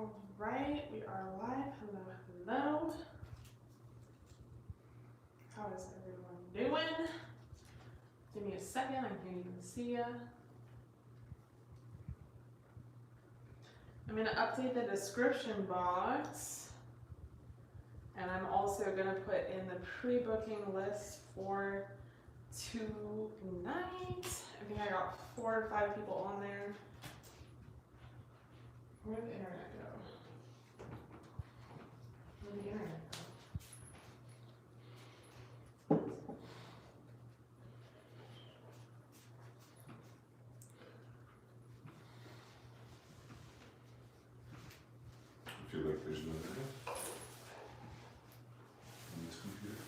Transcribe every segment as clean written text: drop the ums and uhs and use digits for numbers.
Alright, we are live. Hello, hello. How is everyone doing? Give me a second, I can't even see ya. I'm going to update the description box. And I'm also going to put in the pre-booking list for tonight. I think I got 4 or 5 people on there. Where'd the internet go? Where'd the internet go? I feel like there's no internet on this computer.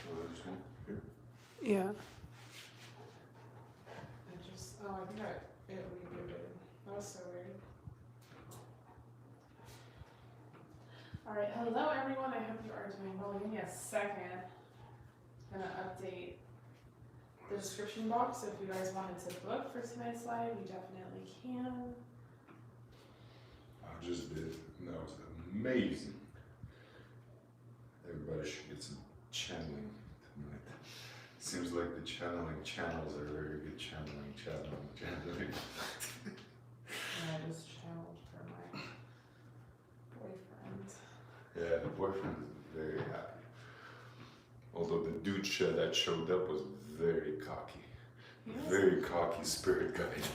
Oh, there's one here. Yeah. I think it rebooted. That was so weird. Alright, hello everyone. I hope you are doing well. Give me a second. I'm going to update the description box. So if you guys wanted to book for tonight's live, you definitely can. I just did. And that was amazing. Everybody should get some channeling tonight. Seems like the channeling channels are very good channeling. I just channeled for my boyfriend. Yeah, the boyfriend is very happy. Although the dude that showed up was very cocky. Very cocky spirit guide.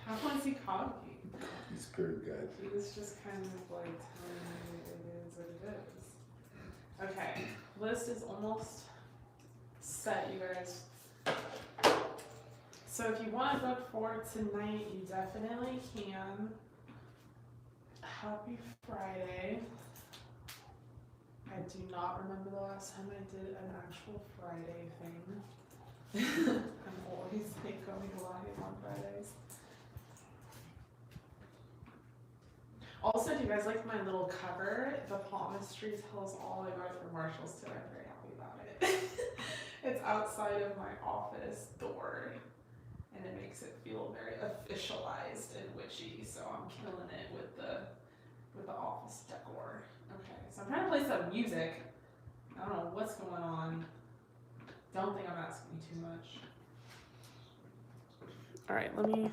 How was he cocky? Cocky spirit guide. He was just kind of like telling me it is what it is. Okay, list is almost set, you guys. So if you want to book for tonight, you definitely can. Happy Friday. I do not remember the last time I did an actual Friday thing. I'm always like going live on Fridays. Also, do you guys like my little cover? The palmistry tells all. I got it from Marshall's today. I'm very happy about it. It's outside of my office door. And it makes it feel very officialized and witchy, so I'm killing it with the office decor. Okay, so I'm trying to play some music. I don't know what's going on. Don't think I'm asking too much. All right, let me.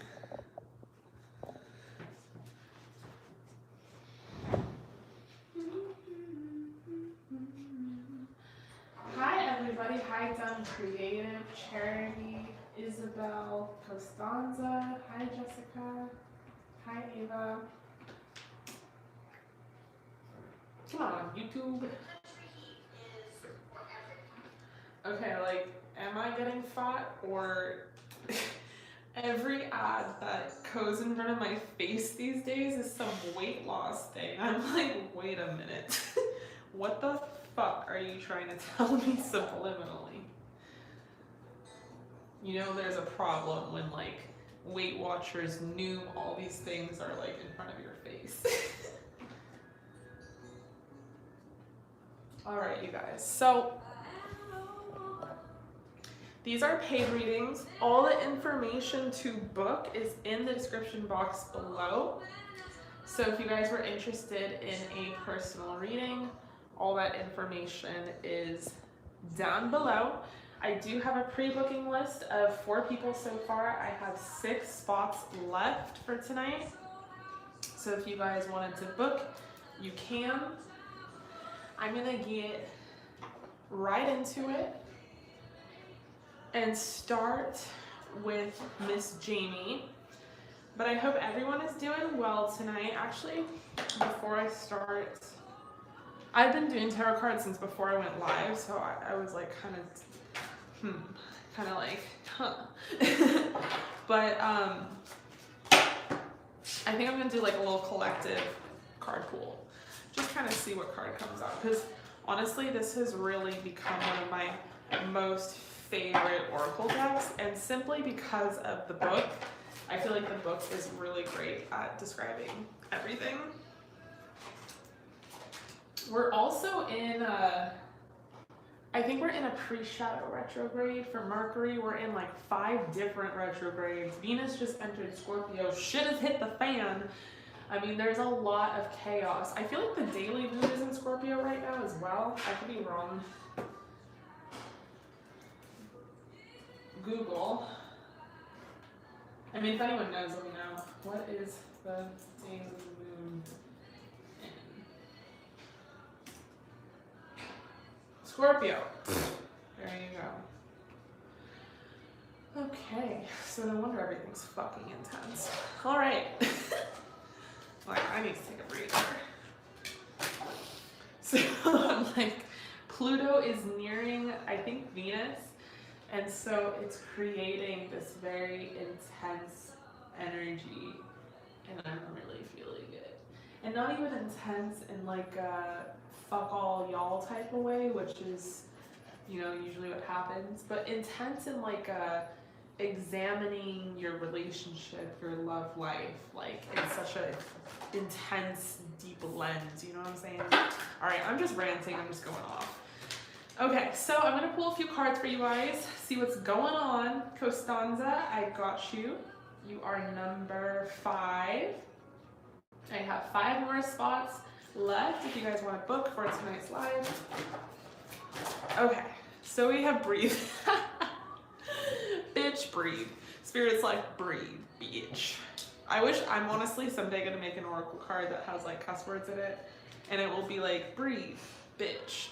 Hi everybody. Hi Done Creative, Charity, Isabel, Costanza. Hi Jessica. Hi Ava. Come on, YouTube. Okay, like, am I getting fat or every ad that goes in front of my face these days is some weight loss thing? I'm like, wait a minute. What the fuck are you trying to tell me subliminally? You know there's a problem when like Weight Watchers knew all these things are like in front of your face. Alright, you guys, so these are paid readings. All the information to book is in the description box below. So if you guys were interested in a personal reading, all that information is down below. I do have a pre-booking list of 4 people so far. I have 6 spots left for tonight. So if you guys wanted to book, you can. I'm gonna get right into it and start with Miss JAMI. But I hope everyone is doing well tonight. Actually, before I start, I've been doing tarot cards since before I went live, so I was like kind of like, huh. But I think I'm gonna do like a little collective card pool. Just kind of see what card comes out, because honestly, this has really become one of my most favorite oracle decks, and simply because of the book. I feel like the book is really great at describing everything. We're also in I think we're in a pre-shadow retrograde. For Mercury, we're in like 5 different retrogrades. Venus just entered Scorpio. Shit has hit the fan. I mean, there's a lot of chaos. I feel like the daily moon is in Scorpio right now as well. I could be wrong. Google. I mean, if anyone knows, let me know. What is the daily moon in Scorpio? There you go. Okay, so no wonder everything's fucking intense. All right. Like, I need to take a breather. So I'm like, Pluto is nearing, I think, Venus. And so it's creating this very intense energy. And I'm really feeling it. And not even intense in like a fuck all y'all type of way, which is, you know, usually what happens. But intense in like a examining your relationship, your love life, like in such a intense, deep lens, you know what I'm saying? All right, I'm just ranting, I'm just going off. Okay, so I'm gonna pull a few cards for you guys, see what's going on. Costanza, I got you. You are number 5. I have 5 more spots left if you guys want to book for tonight's live. Okay, so we have breathe. Bitch, breathe. Spirit's like, breathe, bitch. I wish, I'm honestly someday gonna make an oracle card that has like cuss words in it, and it will be like, breathe, bitch.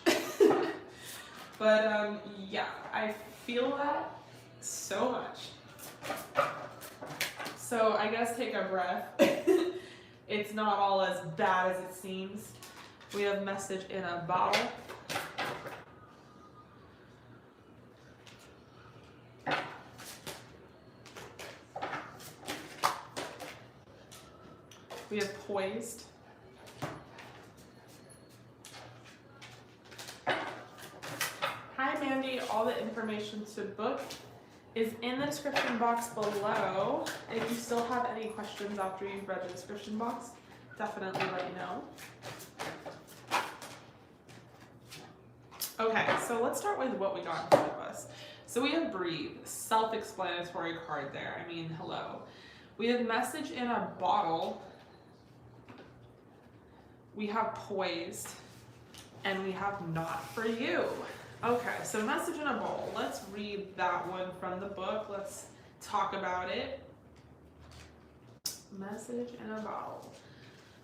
But yeah, I feel that so much. So I guess take a breath. It's not all as bad as it seems. We have message in a bottle. We have poised. Hi Mandy, all the information to book is in the description box below. If you still have any questions after you've read the description box, definitely let you know. Okay, so let's start with what we got in front of us. So we have breathe, self-explanatory card there. I mean, hello. We have message in a bottle. We have poised, and we have not for you. Okay, so message in a bowl. Let's read that one from the book. Let's talk about it. Message in a bottle.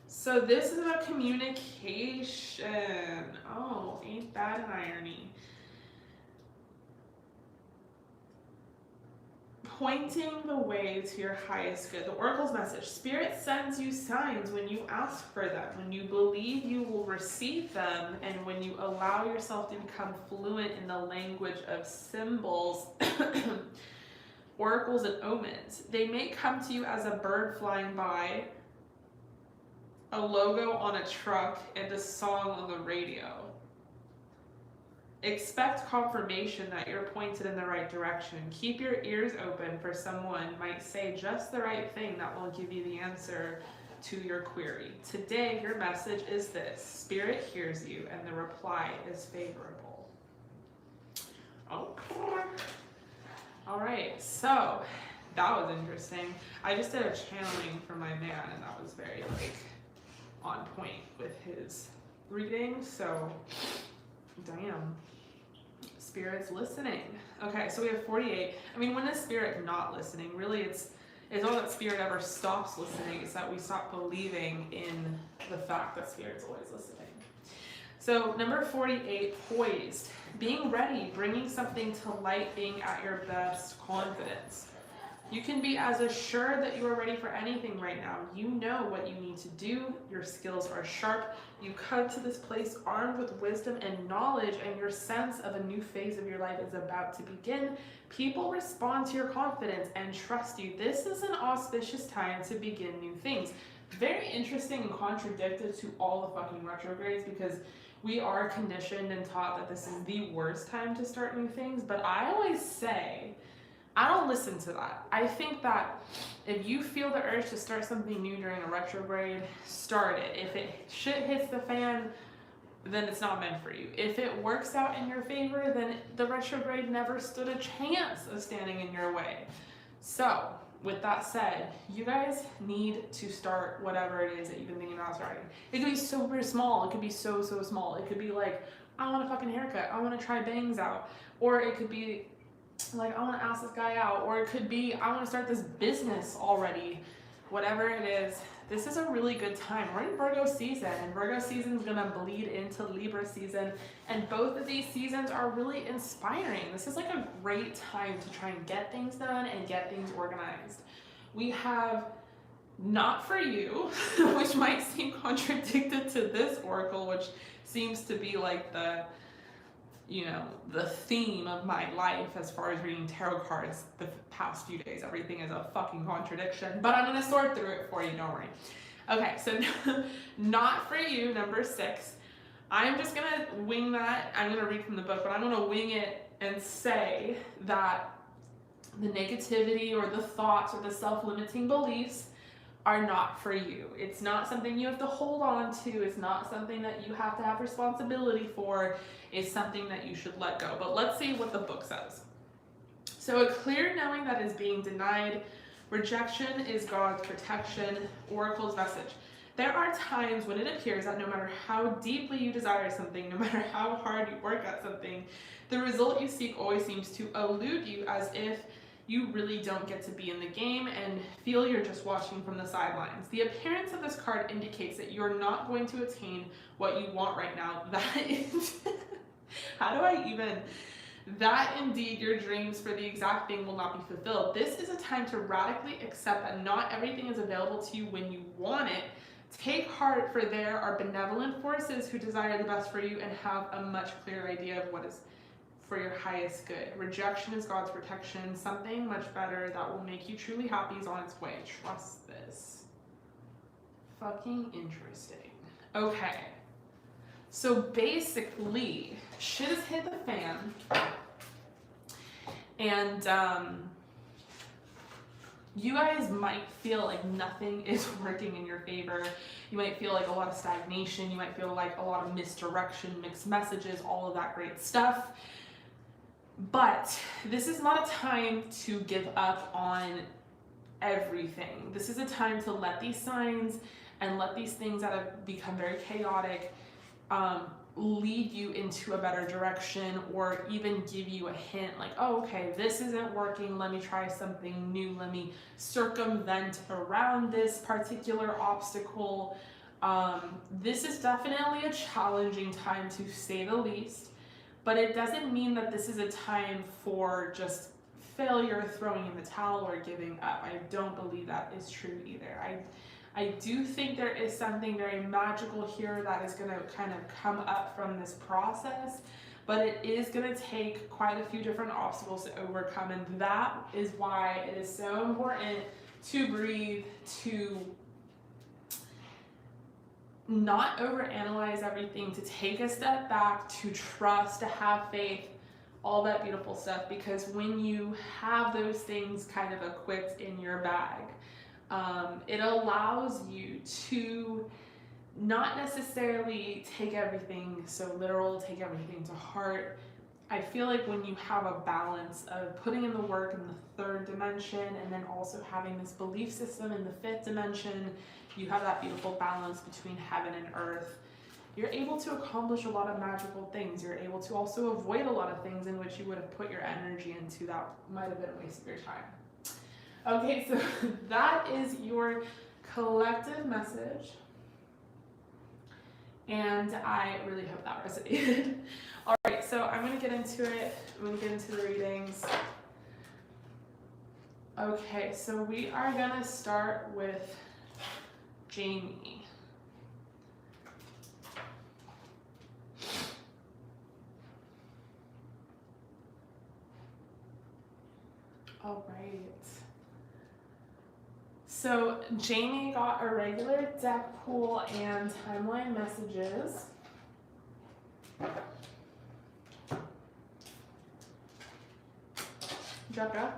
So this is about communication. Oh, ain't that an irony? Pointing the way to your highest good. The Oracle's message. Spirit sends you signs when you ask for them, when you believe you will receive them, and when you allow yourself to become fluent in the language of symbols, oracles, and omens. They may come to you as a bird flying by, a logo on a truck, and a song on the radio. Expect confirmation that you're pointed in the right direction. Keep your ears open, for someone might say just the right thing that will give you the answer to your query. Today, your message is this: Spirit hears you, and the reply is favorable. Okay. All right, so that was interesting. I just did a channeling for my man, and that was very on point with his reading. So, damn. Spirit's listening. Okay, so we have 48. I mean, when is Spirit not listening? Really, it's not that Spirit ever stops listening. It's that we stop believing in the fact that Spirit's always listening. So number 48, poised. Being ready, bringing something to light, being at your best confidence. You can be as assured that you are ready for anything right now. You know what you need to do. Your skills are sharp. You come to this place armed with wisdom and knowledge, and your sense of a new phase of your life is about to begin. People respond to your confidence and trust you. This is an auspicious time to begin new things. Very interesting and contradicted to all the fucking retrogrades, because we are conditioned and taught that this is the worst time to start new things. But I always say, I don't listen to that. I think that if you feel the urge to start something new during a retrograde, start it. If it shit hits the fan, then it's not meant for you. If it works out in your favor, then the retrograde never stood a chance of standing in your way. So, with that said, you guys need to start whatever it is that you've been thinking about starting. It could be super small. It could be so small. It could be like, I want a fucking haircut. I want to try bangs out. Or it could be like, I want to ask this guy out. Or it could be, I want to start this business already. Whatever it is, this is a really good time. We're in Virgo season, and Virgo season is going to bleed into Libra season, and both of these seasons are really inspiring. This is like a great time to try and get things done and get things organized. We have not for you, which might seem contradicted to this oracle, which seems to be like the, you know, the theme of my life as far as reading tarot cards the past few days. Everything is a fucking contradiction, but I'm going to sort through it for you, don't worry. Okay, so not for you, number 6. I'm just going to wing that. I'm going to read from the book, but I'm going to wing it and say that the negativity or the thoughts or the self-limiting beliefs are not for you. It's not something you have to hold on to. It's not something that you have to have responsibility for. It's something that you should let go. But let's see what the book says. So a clear knowing that is being denied. Rejection is God's protection. Oracle's message. There are times when it appears that no matter how deeply you desire something, no matter how hard you work at something, the result you seek always seems to elude you, as if you really don't get to be in the game and feel you're just watching from the sidelines. The appearance of this card indicates that you're not going to attain what you want right now. That is, that indeed your dreams for the exact thing will not be fulfilled. This is a time to radically accept that not everything is available to you when you want it. Take heart, for there are benevolent forces who desire the best for you and have a much clearer idea of what is for your highest good. Rejection is God's protection. Something much better that will make you truly happy is on its way. Trust this. Fucking interesting. Okay. So basically, shit has hit the fan. And you guys might feel like nothing is working in your favor. You might feel like a lot of stagnation. You might feel like a lot of misdirection, mixed messages, all of that great stuff. But this is not a time to give up on everything. This is a time to let these signs and let these things that have become very chaotic lead you into a better direction, or even give you a hint like, oh, okay, this isn't working. Let me try something new. Let me circumvent around this particular obstacle. This is definitely a challenging time, to say the least. But it doesn't mean that this is a time for just failure, throwing in the towel, or giving up. I don't believe that is true either. I do think there is something very magical here that is going to kind of come up from this process, but it is going to take quite a few different obstacles to overcome, and that is why it is so important to breathe, to not overanalyze everything, to take a step back, to trust, to have faith, all that beautiful stuff. Because when you have those things kind of equipped in your bag, it allows you to not necessarily take everything so literal, take everything to heart. I feel like when you have a balance of putting in the work in the 3rd dimension and then also having this belief system in the 5th dimension, you have that beautiful balance between heaven and earth. You're able to accomplish a lot of magical things. You're able to also avoid a lot of things in which you would have put your energy into that might have been a waste of your time. Okay, so that is your collective message. And I really hope that resonated. All right, so I'm going to get into it. I'm going to get into the readings. Okay, so we are going to start with JAMI. All right. So JAMI got a regular deck pool and timeline messages. Jaka,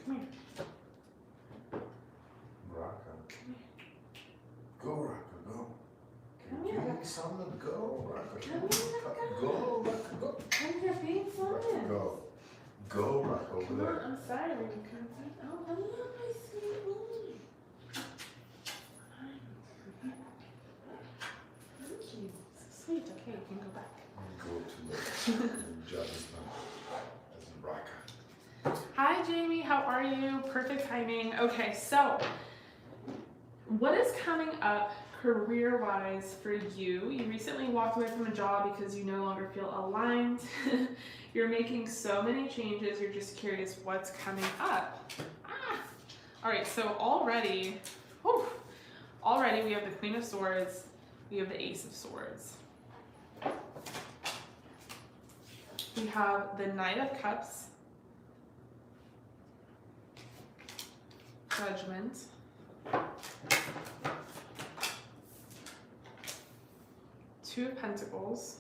come here. Raka. Come here. Go, Raka, go. Come here. Summer, go, Raka. Go, Go. I'm here being fun. Go. Go, Raka, over Come there. on, I'm sorry. Oh, hello, my sweet boy. Thank you. So sweet. Okay, you can go back. Go to the job is done. As a Raka. Hi, Jamie. How are you? Perfect timing. Okay, so what is coming up career-wise for you? You recently walked away from a job because you no longer feel aligned. You're making so many changes. You're just curious what's coming up. All right, so already we have the Queen of Swords. We have the Ace of Swords. We have the Knight of Cups. Judgment. Two of Pentacles.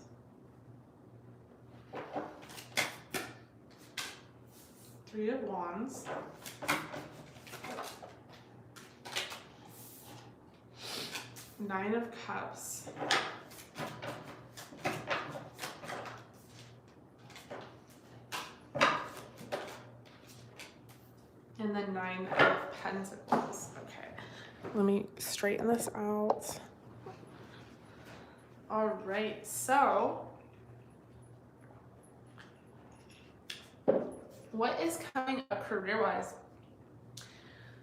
Three of Wands. Nine of Cups. And the Nine of Pentacles. Okay. Let me straighten this out. All right, so what is coming up career-wise?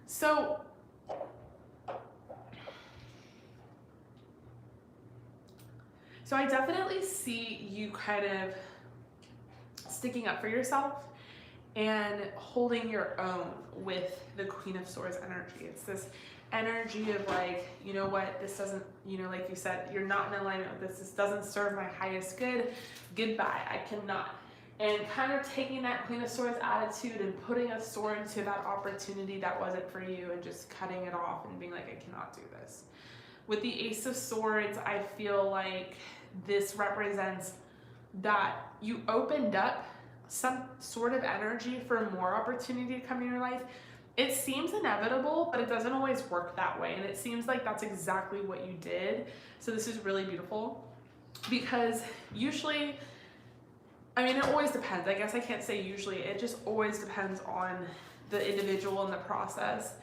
So I definitely see you kind of sticking up for yourself and holding your own with the Queen of Swords energy. It's this energy of like, you know what, this doesn't, you know, like you said, you're not in alignment with this. This doesn't serve my highest good. Goodbye, I cannot. And kind of taking that Queen of Swords attitude and putting a sword to that opportunity that wasn't for you and just cutting it off and being like, I cannot do this. With the Ace of Swords, I feel like this represents that you opened up some sort of energy for more opportunity to come in your life. It seems inevitable, but it doesn't always work that way. And it seems like that's exactly what you did. So this is really beautiful because usually, I mean, it always depends. I guess I can't say usually. It just always depends on the individual and the process.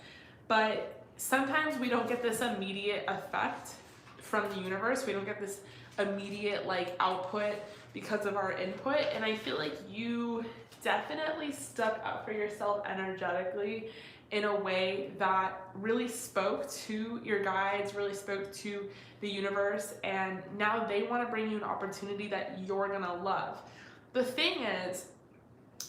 But sometimes we don't get this immediate effect from the universe. We don't get this immediate like output because of our input. And I feel like you definitely stuck up for yourself energetically in a way that really spoke to your guides, really spoke to the universe, and now they want to bring you an opportunity that you're gonna love. The thing is,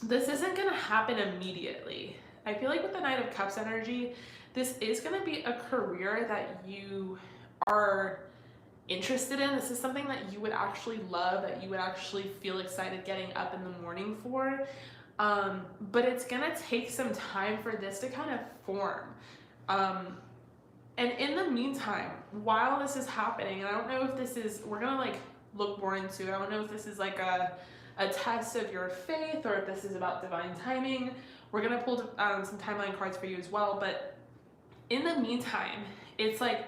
this isn't gonna happen immediately. I feel like with the Knight of Cups energy, this is gonna be a career that you are interested in. This is something that you would actually love, that you would actually feel excited getting up in the morning for. But it's gonna take some time for this to kind of form. And in the meantime, while this is happening, and I don't know if this is, we're gonna like look more into it. I don't know if this is like a test of your faith or if this is about divine timing. We're gonna pull some timeline cards for you as well. But in the meantime, it's like,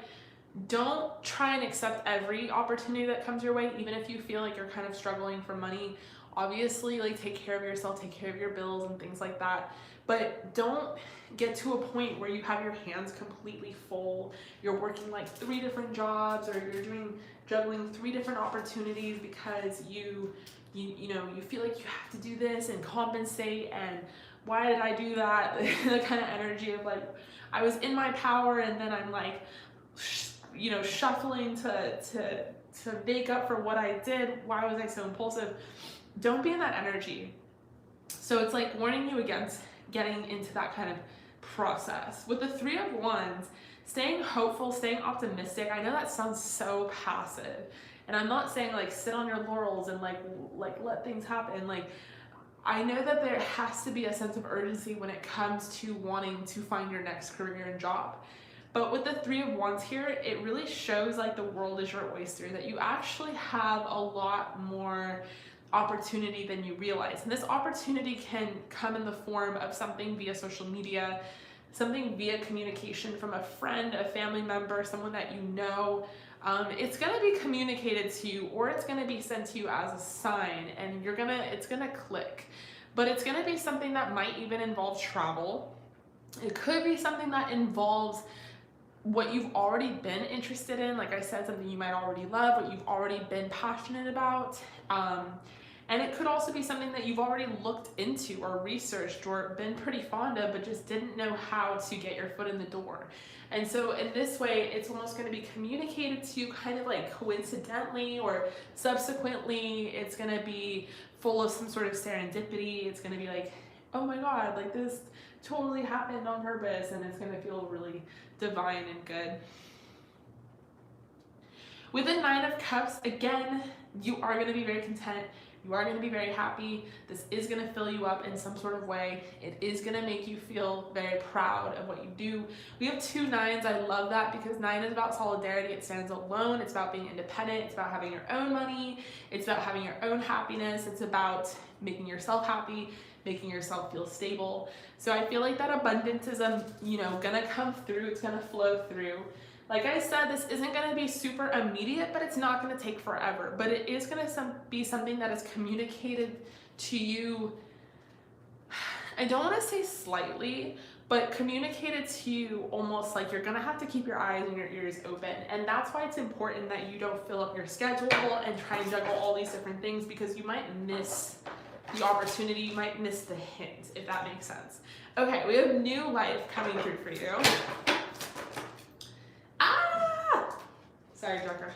don't try and accept every opportunity that comes your way, even if you feel like you're kind of struggling for money. Obviously, like, take care of yourself, take care of your bills and things like that. But don't get to a point where you have your hands completely full. You're working like 3 different jobs, or you're juggling 3 different opportunities because you feel like you have to do this and compensate, and why did I do that? The kind of energy of like, I was in my power and then I'm like, shuffling to make up for what I did. Why was I so impulsive? Don't be in that energy. So it's like warning you against getting into that kind of process. With the 3 of Wands, staying hopeful, staying optimistic. I know that sounds so passive, and I'm not saying like sit on your laurels and like let things happen. Like, I know that there has to be a sense of urgency when it comes to wanting to find your next career and job. But with the 3 of Wands here, it really shows like the world is your oyster, that you actually have a lot more opportunity than you realize. And this opportunity can come in the form of something via social media, something via communication from a friend, a family member, someone that you know. It's gonna be communicated to you, or it's gonna be sent to you as a sign, and it's gonna click. But it's gonna be something that might even involve travel. It could be something that involves what you've already been interested in, like I said, something you might already love, what you've already been passionate about. And it could also be something that you've already looked into or researched or been pretty fond of, but just didn't know how to get your foot in the door. And so in this way, it's almost going to be communicated to you kind of like coincidentally or subsequently. It's going to be full of some sort of serendipity. It's going to be like, oh my God, like this totally happened on purpose, and it's going to feel really divine and good. With the Nine of Cups, again, you are going to be very content. You are going to be very happy. This is going to fill you up in some sort of way. It is going to make you feel very proud of what you do. We have 2 9s. I love that because 9 is about solidarity. It stands alone. It's about being independent. It's about having your own money. It's about having your own happiness. It's about making yourself happy, making yourself feel stable. So I feel like that abundance is, gonna come through. It's gonna flow through. Like I said, this isn't gonna be super immediate, but it's not gonna take forever. But it is gonna be something that is communicated to you, I don't wanna say slightly, but communicated to you almost like you're gonna have to keep your eyes and your ears open. And that's why it's important that you don't fill up your schedule and try and juggle all these different things, because you might miss the opportunity, you might miss the hint, if that makes sense. Okay, we have new life coming through for you. Sorry, Drucker.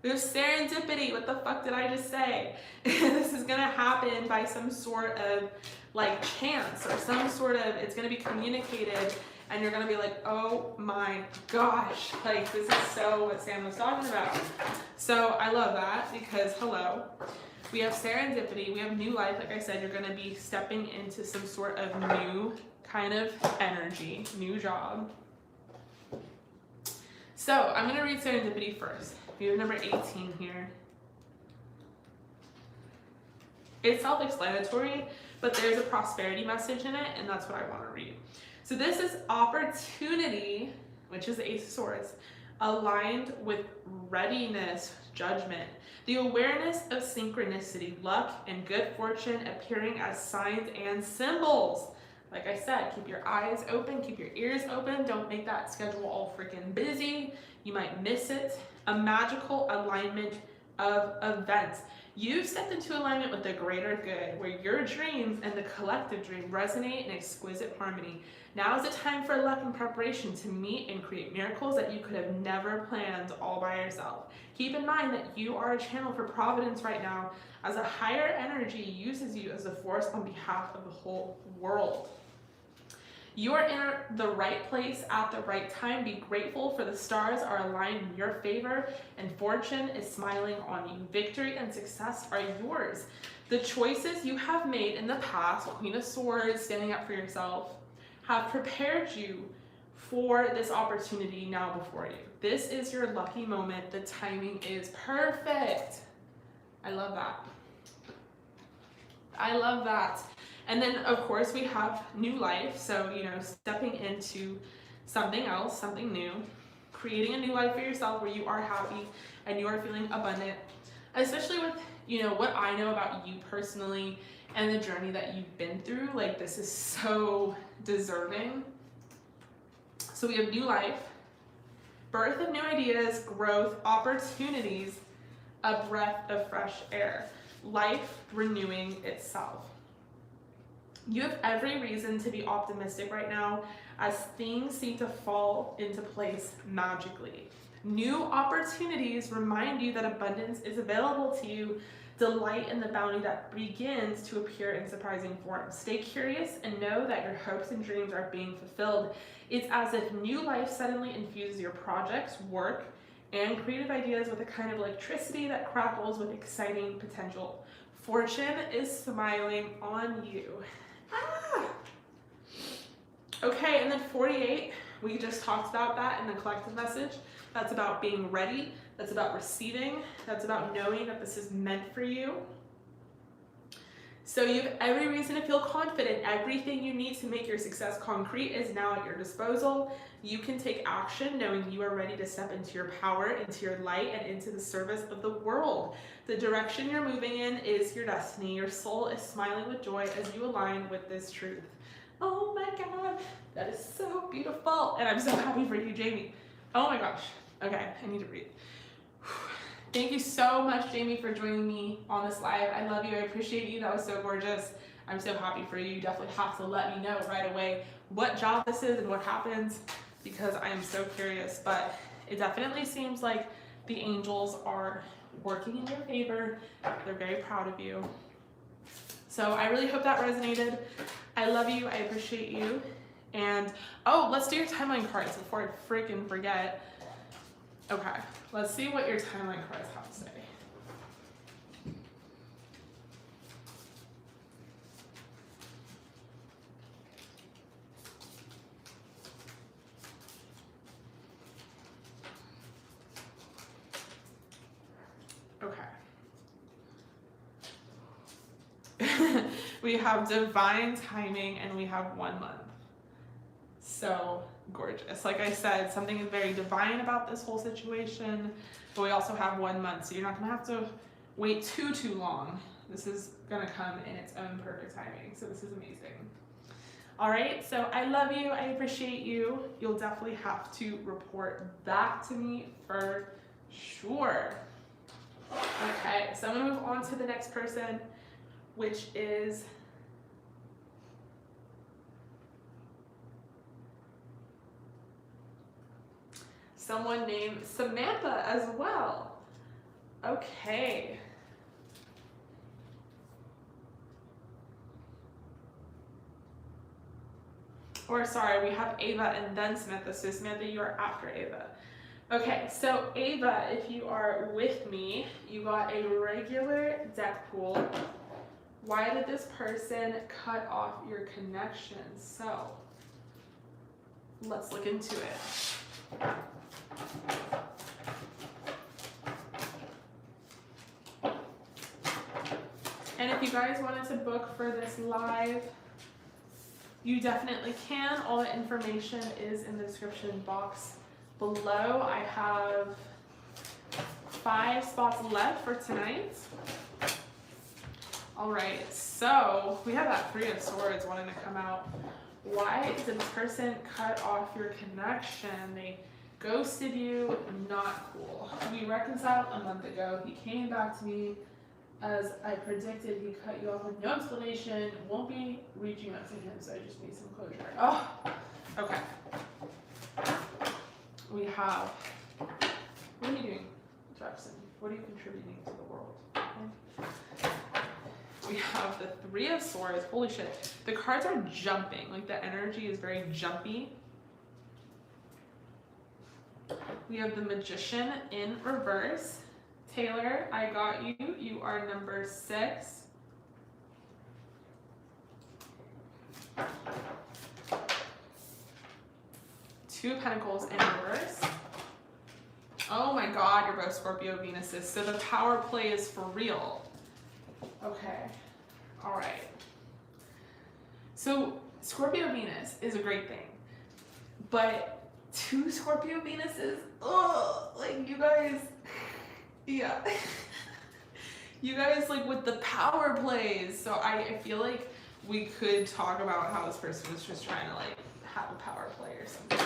We have serendipity. What the fuck did I just say? This is gonna happen by some sort of like chance or some sort of, it's gonna be communicated and you're gonna be like, oh my gosh, like this is so what Sam was talking about. So I love that because hello. We have serendipity, we have new life. Like I said, you're gonna be stepping into some sort of new kind of energy, new job. So I'm gonna read serendipity first. We have number 18 here. It's self-explanatory, but there's a prosperity message in it, and that's what I wanna read. So this is opportunity, which is the Ace of Swords, aligned with readiness, judgment. The awareness of synchronicity, luck, and good fortune appearing as signs and symbols. Like I said, keep your eyes open, keep your ears open. Don't make that schedule all freaking busy. You might miss it. A magical alignment of events. You've stepped into alignment with the greater good, where your dreams and the collective dream resonate in exquisite harmony. Now is the time for luck and preparation to meet and create miracles that you could have never planned all by yourself. Keep in mind that you are a channel for providence right now, as a higher energy uses you as a force on behalf of the whole world. You are in the right place at the right time. Be grateful, for the stars are aligned in your favor and fortune is smiling on you. Victory and success are yours. The choices you have made in the past, Queen of Swords, standing up for yourself, have prepared you for this opportunity now before you. This is your lucky moment. The timing is perfect. I love that. I love that. And then, of course, we have new life. So, stepping into something else, something new, creating a new life for yourself where you are happy and you are feeling abundant, especially with, what I know about you personally and the journey that you've been through. Like, this is so deserving. So we have new life, birth of new ideas, growth, opportunities, a breath of fresh air, life renewing itself. You have every reason to be optimistic right now, as things seem to fall into place magically. New opportunities remind you that abundance is available to you. Delight in the bounty that begins to appear in surprising forms. Stay curious and know that your hopes and dreams are being fulfilled. It's as if new life suddenly infuses your projects, work, and creative ideas with a kind of electricity that crackles with exciting potential. Fortune is smiling on you. Okay, and then 48, we just talked about that in the collective message. That's about being ready. That's about receiving. That's about knowing that this is meant for you. So you have every reason to feel confident. Everything you need to make your success concrete is now at your disposal. You can take action knowing you are ready to step into your power, into your light, and into the service of the world. The direction you're moving in is your destiny. Your soul is smiling with joy as you align with this truth. Oh my God, that is so beautiful. And I'm so happy for you, Jamie. Oh my gosh. Okay, I need to breathe. Thank you so much, Jamie, for joining me on this live. I love you. I appreciate you. That was so gorgeous. I'm so happy for you. You definitely have to let me know right away what job this is and what happens, because I am so curious. But it definitely seems like the angels are working in your favor. They're very proud of you. So I really hope that resonated. I love you. I appreciate you. And oh, let's do your timeline cards before I freaking forget. Okay, let's see what your timeline cards have to say. Okay. We have divine timing and we have 1 month. So gorgeous. Like I said, something is very divine about this whole situation, but we also have 1 month, so you're not gonna have to wait too long. This is gonna come in its own perfect timing, so this is amazing. All right, so I love you, I appreciate you. You'll definitely have to report back to me for sure. Okay, so I'm gonna move on to the next person, which is someone named Samantha as well. Okay. Or sorry, we have Ava and then Samantha. So Samantha, you are after Ava. Okay, so Ava, if you are with me, you got a regular deck pool. Why did this person cut off your connection? So let's look into it. And if you guys wanted to book for this live, you definitely can. All the information is in the description box below. I have 5 spots left for tonight. All right, so we have that 3 of Swords wanting to come out. Why did this person cut off your connection? They ghosted you, not cool. We reconciled a month ago. He came back to me as I predicted. He cut you off with no explanation. Won't be reaching out to him, so I just need some closure. Oh, okay. We have, what are you doing, Jackson? What are you contributing to the world? Okay. We have the 3 of Swords. Holy shit. The cards are jumping. Like the energy is very jumpy. We have the Magician in reverse. Taylor, I got you. You are number 6. Two of Pentacles in reverse. Oh my God, you're both Scorpio Venuses. So the power play is for real. Okay, all right. So Scorpio Venus is a great thing, but 2 Scorpio Venuses, oh, like you guys, yeah. You guys like with the power plays. So I feel like we could talk about how this person was just trying to like have a power play or something.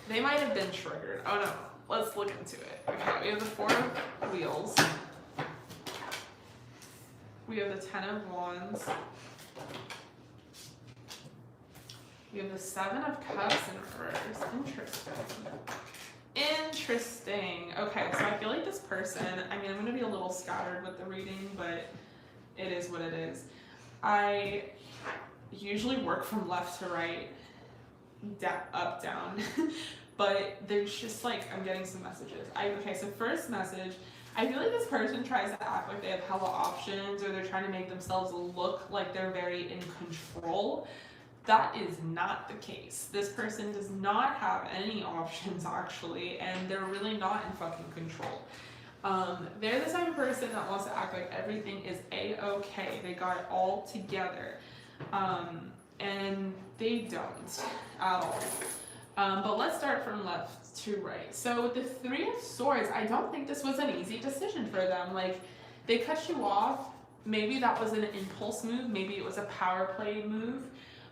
They might have been triggered. Oh no, let's look into it. Okay, we have the 4 of Wheels. We have the 10 of Wands. We have the 7 of Cups in reverse. Interesting. Interesting. Okay, so I feel like this person, I mean, I'm going to be a little scattered with the reading, but it is what it is. I usually work from left to right, up, down, but there's just like, I'm getting some messages. Okay, so first message, I feel like this person tries to act like they have hella options, or they're trying to make themselves look like they're very in control. That is not the case. This person does not have any options actually, and they're really not in fucking control. They're the type of person that wants to act like everything is a-okay. They got it all together. And they don't at all. But let's start from left to right. So with the Three of Swords, I don't think this was an easy decision for them. Like, they cut you off. Maybe that was an impulse move. Maybe it was a power play move.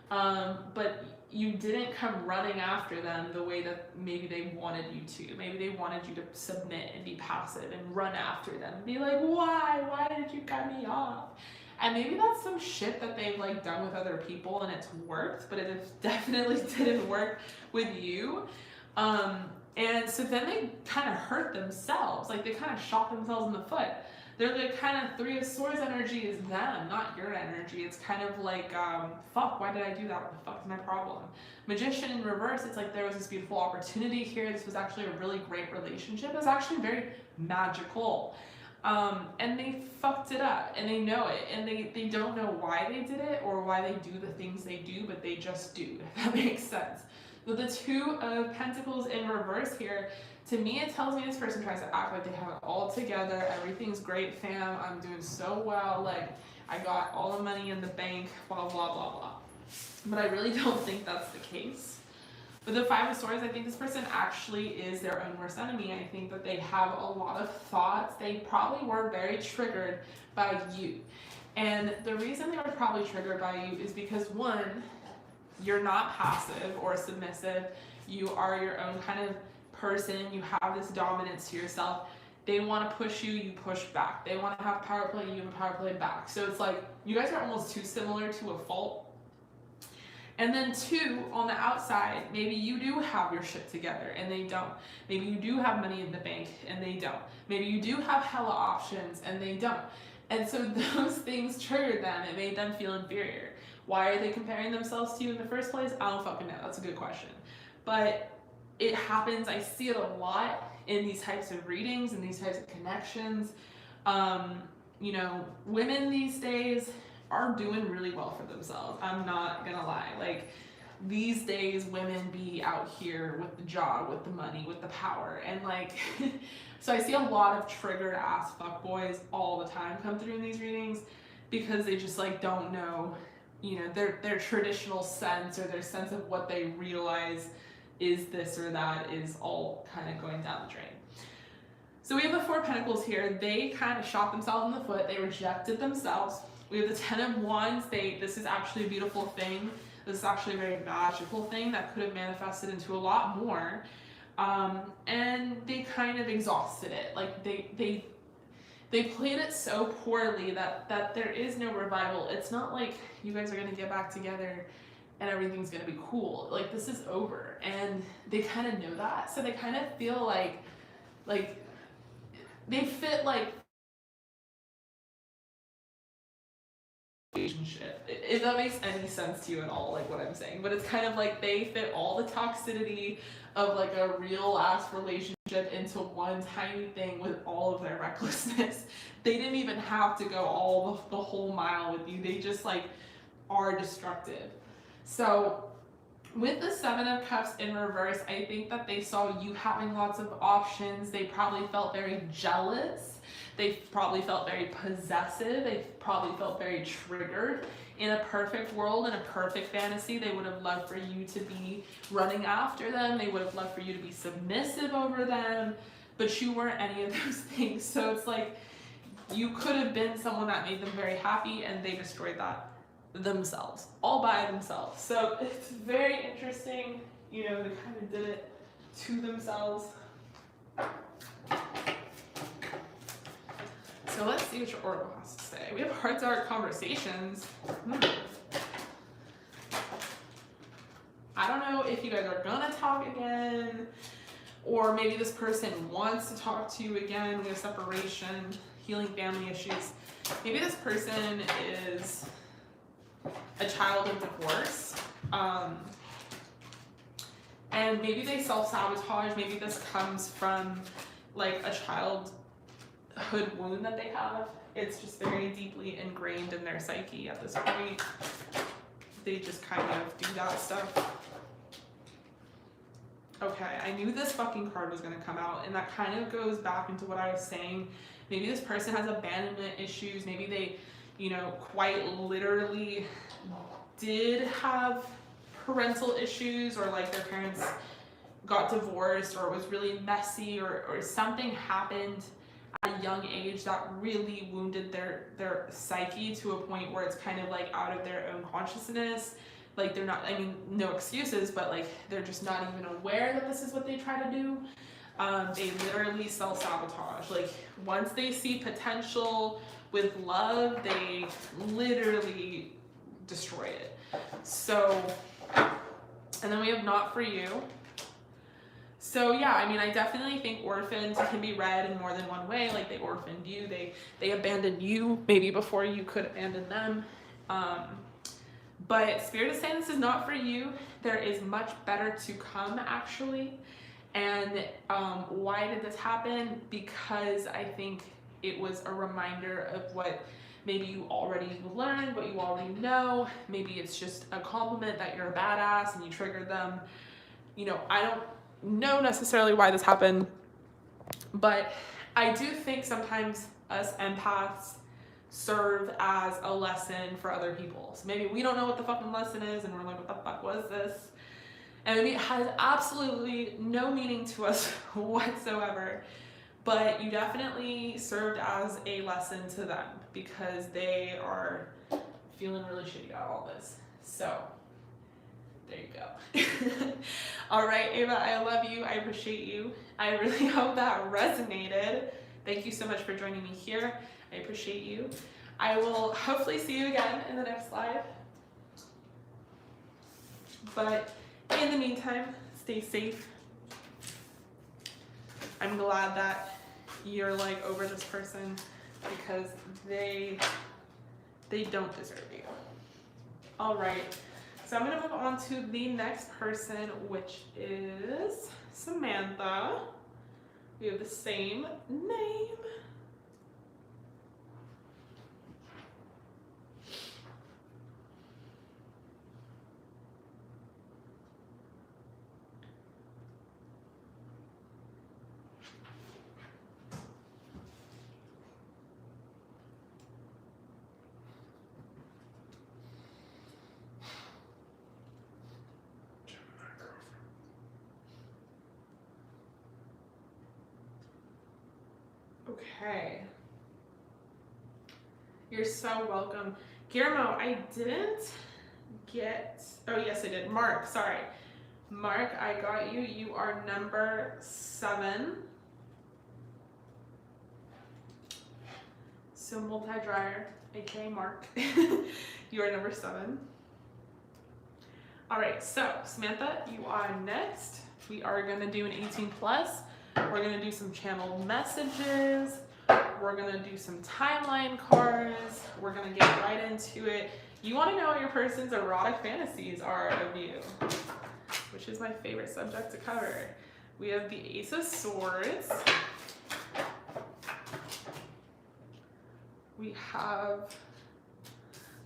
But you didn't come running after them the way that maybe they wanted you to. Maybe they wanted you to submit and be passive and run after them and be like, why? Why did you cut me off? And maybe that's some shit that they've like done with other people and it's worked, but it definitely didn't work with you. And so then they kind of hurt themselves. Like, they kind of shot themselves in the foot. They're the kind of Three of Swords energy is them, not your energy. It's kind of like, fuck, why did I do that? What the fuck is my problem? Magician in reverse, it's like there was this beautiful opportunity here. This was actually a really great relationship. It was actually very magical. And they fucked it up, and they know it, and they don't know why they did it or why they do the things they do, but they just do, if that makes sense. With the Two of Pentacles in reverse here, to me it tells me this person tries to act like they have it all together. Everything's great, fam. I'm doing so well. Like, I got all the money in the bank, blah, blah, blah, blah. But I really don't think that's the case. With the Five of Swords, I think this person actually is their own worst enemy. I think that they have a lot of thoughts. They probably were very triggered by you. And the reason they were probably triggered by you is because, one, you're not passive or submissive. You are your own kind of person. You have this dominance to yourself. They want to push you, you push back. They want to have power play, you have a power play back. So it's like you guys are almost too similar to a fault. And then two, on the outside, maybe you do have your shit together and they don't. Maybe you do have money in the bank and they don't. Maybe you do have hella options and they don't. And so those things triggered them. It made them feel inferior. Why are they comparing themselves to you in the first place? I don't fucking know. That's a good question. But it happens. I see it a lot in these types of readings and these types of connections. You know, women these days are doing really well for themselves. I'm not gonna lie. Like, these days women be out here with the job, with the money, with the power, and like so I see a lot of triggered ass fuckboys all the time come through in these readings because they just like don't know, you know, their traditional sense or their sense of what they realize is this or that is all kind of going down the drain. So we have the Four of Pentacles here. They kind of shot themselves in the foot. They rejected themselves. We have the Ten of Wands. This is actually a beautiful thing. This is actually a very magical thing that could have manifested into a lot more. And they kind of exhausted it. Like they played it so poorly that there is no revival. It's not like you guys are gonna get back together and everything's gonna be cool. Like, this is over. And they kind of know that. So they kind of feel like they fit like relationship, if that makes any sense to you at all, like what I'm saying. But it's kind of like they fit all the toxicity of like a real ass relationship into one tiny thing with all of their recklessness. They didn't even have to go the whole mile with you. They just like are destructive. So with the Seven of Cups in reverse, I think that they saw you having lots of options. They probably felt very jealous. They probably felt very possessive. They probably felt very triggered. In a perfect world, in a perfect fantasy, they would have loved for you to be running after them. They would have loved for you to be submissive over them, but you weren't any of those things. So it's like you could have been someone that made them very happy, and they destroyed that themselves, all by themselves. So it's very interesting, you know, they kind of did it to themselves. So let's see what your oracle has to say. We have heart-to-heart conversations. I don't know if you guys are gonna talk again, or maybe this person wants to talk to you again. We have separation, healing family issues. Maybe this person is a child of divorce, and maybe they self-sabotage. Maybe this comes from like a childhood wound that they have. It's just very deeply ingrained in their psyche at this point. They just kind of do that stuff. Okay, I knew this fucking card was gonna come out, and that kind of goes back into what I was saying. Maybe this person has abandonment issues. Maybe they, you know, quite literally did have parental issues, or like their parents got divorced, or it was really messy, or something happened at a young age that really wounded their psyche to a point where it's kind of like out of their own consciousness. Like they're not, I mean, no excuses, but like they're just not even aware that this is what they try to do. They literally self-sabotage. Like once they see potential with love, they literally destroy it. So, and then we have not for you. So yeah, I mean, I definitely think orphans can be read in more than one way. Like they orphaned you, they abandoned you maybe before you could abandon them. But Spirit is saying this is not for you. There is much better to come, actually. And why did this happen? Because I think it was a reminder of what maybe you already learned, what you already know. Maybe it's just a compliment that you're a badass and you triggered them. You know, I don't know necessarily why this happened, but I do think sometimes us empaths serve as a lesson for other people. So maybe we don't know what the fucking lesson is and we're like, what the fuck was this? And maybe it has absolutely no meaning to us whatsoever, but you definitely served as a lesson to them because they are feeling really shitty about all this. So there you go. All right, Ava, I love you. I appreciate you. I really hope that resonated. Thank you so much for joining me here. I appreciate you. I will hopefully see you again in the next live. But in the meantime, stay safe. I'm glad that you're like over this person because they don't deserve you. All right. So I'm gonna move on to the next person, which is Samantha. We have the same name. Okay. You're so welcome. Guillermo, I didn't get, oh yes I did. Mark, sorry. Mark, I got you. You are number 7. So multi-dryer, aka Mark. You are number 7. All right, so Samantha, you are next. We are gonna do an 18+. We're gonna do some channel messages. We're gonna do some timeline cards. We're gonna get right into it. You wanna know what your person's erotic fantasies are of you, which is my favorite subject to cover. We have the Ace of Swords. We have,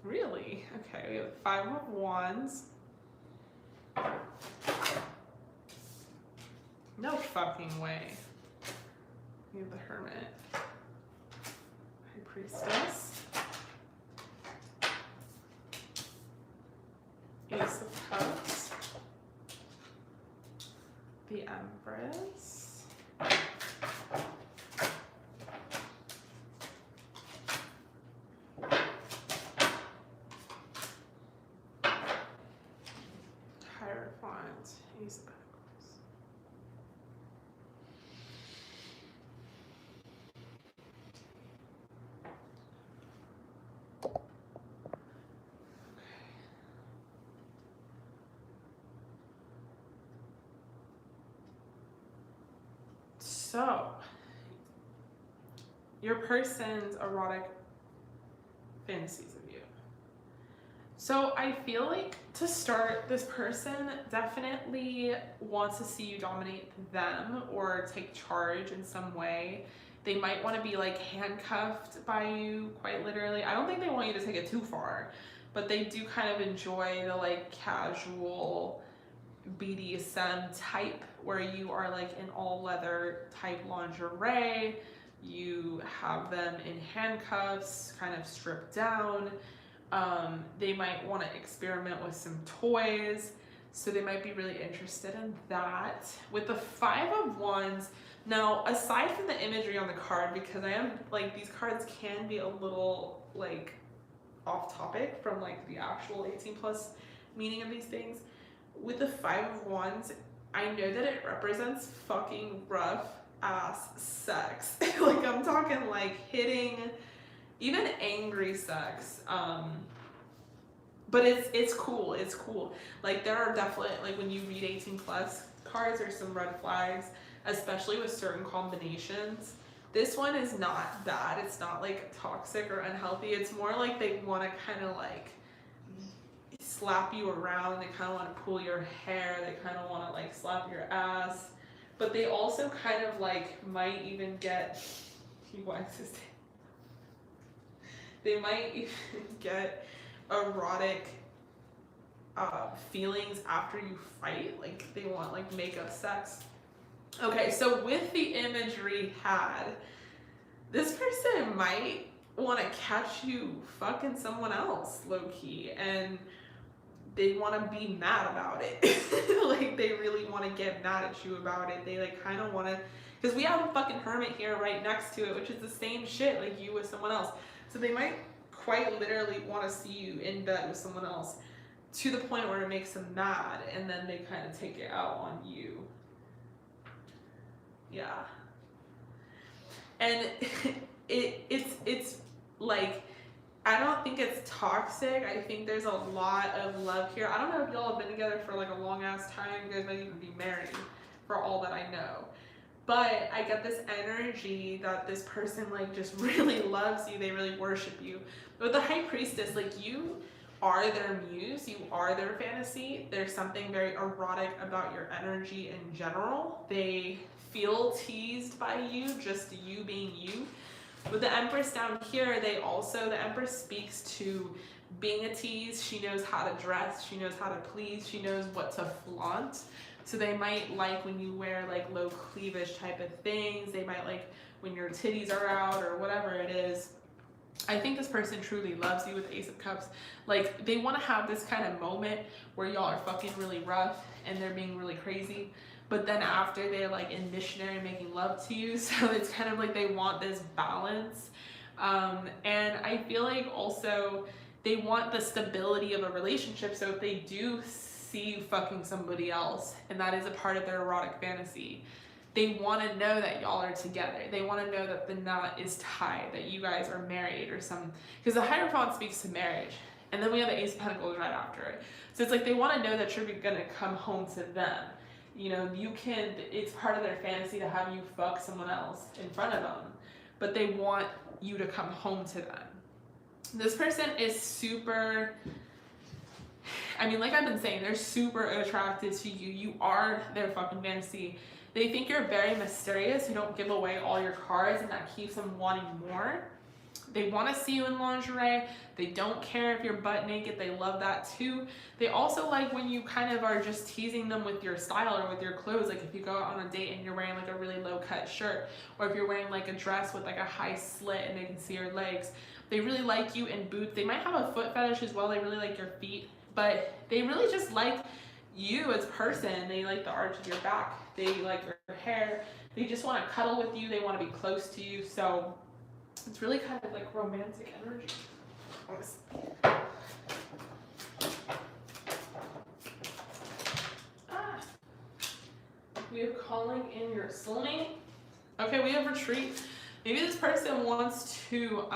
really? Okay, we have 5 of Wands. No fucking way. We have the Hermit. High Priestess. Ace of Cups. The Empress. Hierophant. Ace of Pentacles. So, your person's erotic fantasies of you. So I feel like to start, this person definitely wants to see you dominate them or take charge in some way. They might want to be like handcuffed by you, quite literally. I don't think they want you to take it too far, but they do kind of enjoy the like casual BDSM type, where you are like in all leather type lingerie. You have them in handcuffs, kind of stripped down. They might want to experiment with some toys, so they might be really interested in that. With the 5 of Wands, now aside from the imagery on the card, because I am like, these cards can be a little like off topic from like the actual 18 plus meaning of these things. With the 5 of Wands, I know that it represents fucking rough ass sex. Like I'm talking like hitting, even angry sex. But it's cool. It's cool. Like there are definitely, like when you read 18 plus cards, there's some red flags, especially with certain combinations. This one is not bad. It's not like toxic or unhealthy. It's more like they want to kind of like slap you around. They kind of want to pull your hair. They kind of want to like slap your ass. But they also kind of like might even get, they might even get erotic feelings after you fight. Like they want like makeup sex. Okay, so with the imagery had, this person might want to catch you fucking someone else low-key, and they want to be mad about it. Like they really want to get mad at you about it. They like kind of want to, because we have a fucking hermit here right next to it, which is the same shit, like you with someone else. So they might quite literally want to see you in bed with someone else to the point where it makes them mad, and then they kind of take it out on you. Yeah. And it's like, I don't think it's toxic. I think there's a lot of love here. I don't know if y'all have been together for like a long ass time. You guys might even be married for all that I know. But I get this energy that this person like just really loves you. They really worship you. But with the High Priestess, like you are their muse. You are their fantasy. There's something very erotic about your energy in general. They feel teased by you, just you being you. With the Empress down here, the Empress speaks to being a tease. She knows how to dress. She knows how to please. She knows what to flaunt. So they might like when you wear like low cleavage type of things. They might like when your titties are out or whatever it is. I think this person truly loves you with Ace of Cups. Like they want to have this kind of moment where y'all are fucking really rough and they're being really crazy. But then after they're like in missionary making love to you. So it's kind of like they want this balance. And I feel like also they want the stability of a relationship. So if they do see you fucking somebody else, and that is a part of their erotic fantasy, they want to know that y'all are together. They want to know that the knot is tied, that you guys are married or some, because the Hierophant speaks to marriage. And then we have the Ace of Pentacles right after it. So it's like they want to know that you're going to come home to them. You know, it's part of their fantasy to have you fuck someone else in front of them, but they want you to come home to them. This person is super, I mean, like I've been saying, they're super attracted to you. You are their fucking fantasy. They think you're very mysterious. You don't give away all your cards, and that keeps them wanting more. They want to see you in lingerie. They don't care if you're butt naked. They love that too. They also like when you kind of are just teasing them with your style or with your clothes. Like if you go out on a date and you're wearing like a really low cut shirt, or if you're wearing like a dress with like a high slit and they can see your legs. They really like you in boots. They might have a foot fetish as well. They really like your feet, but they really just like you as a person. They like the arch of your back. They like your hair. They just want to cuddle with you. They want to be close to you. So it's really kind of like romantic energy. We have calling in your soulmate. Okay, we have retreat. Maybe this person wants to,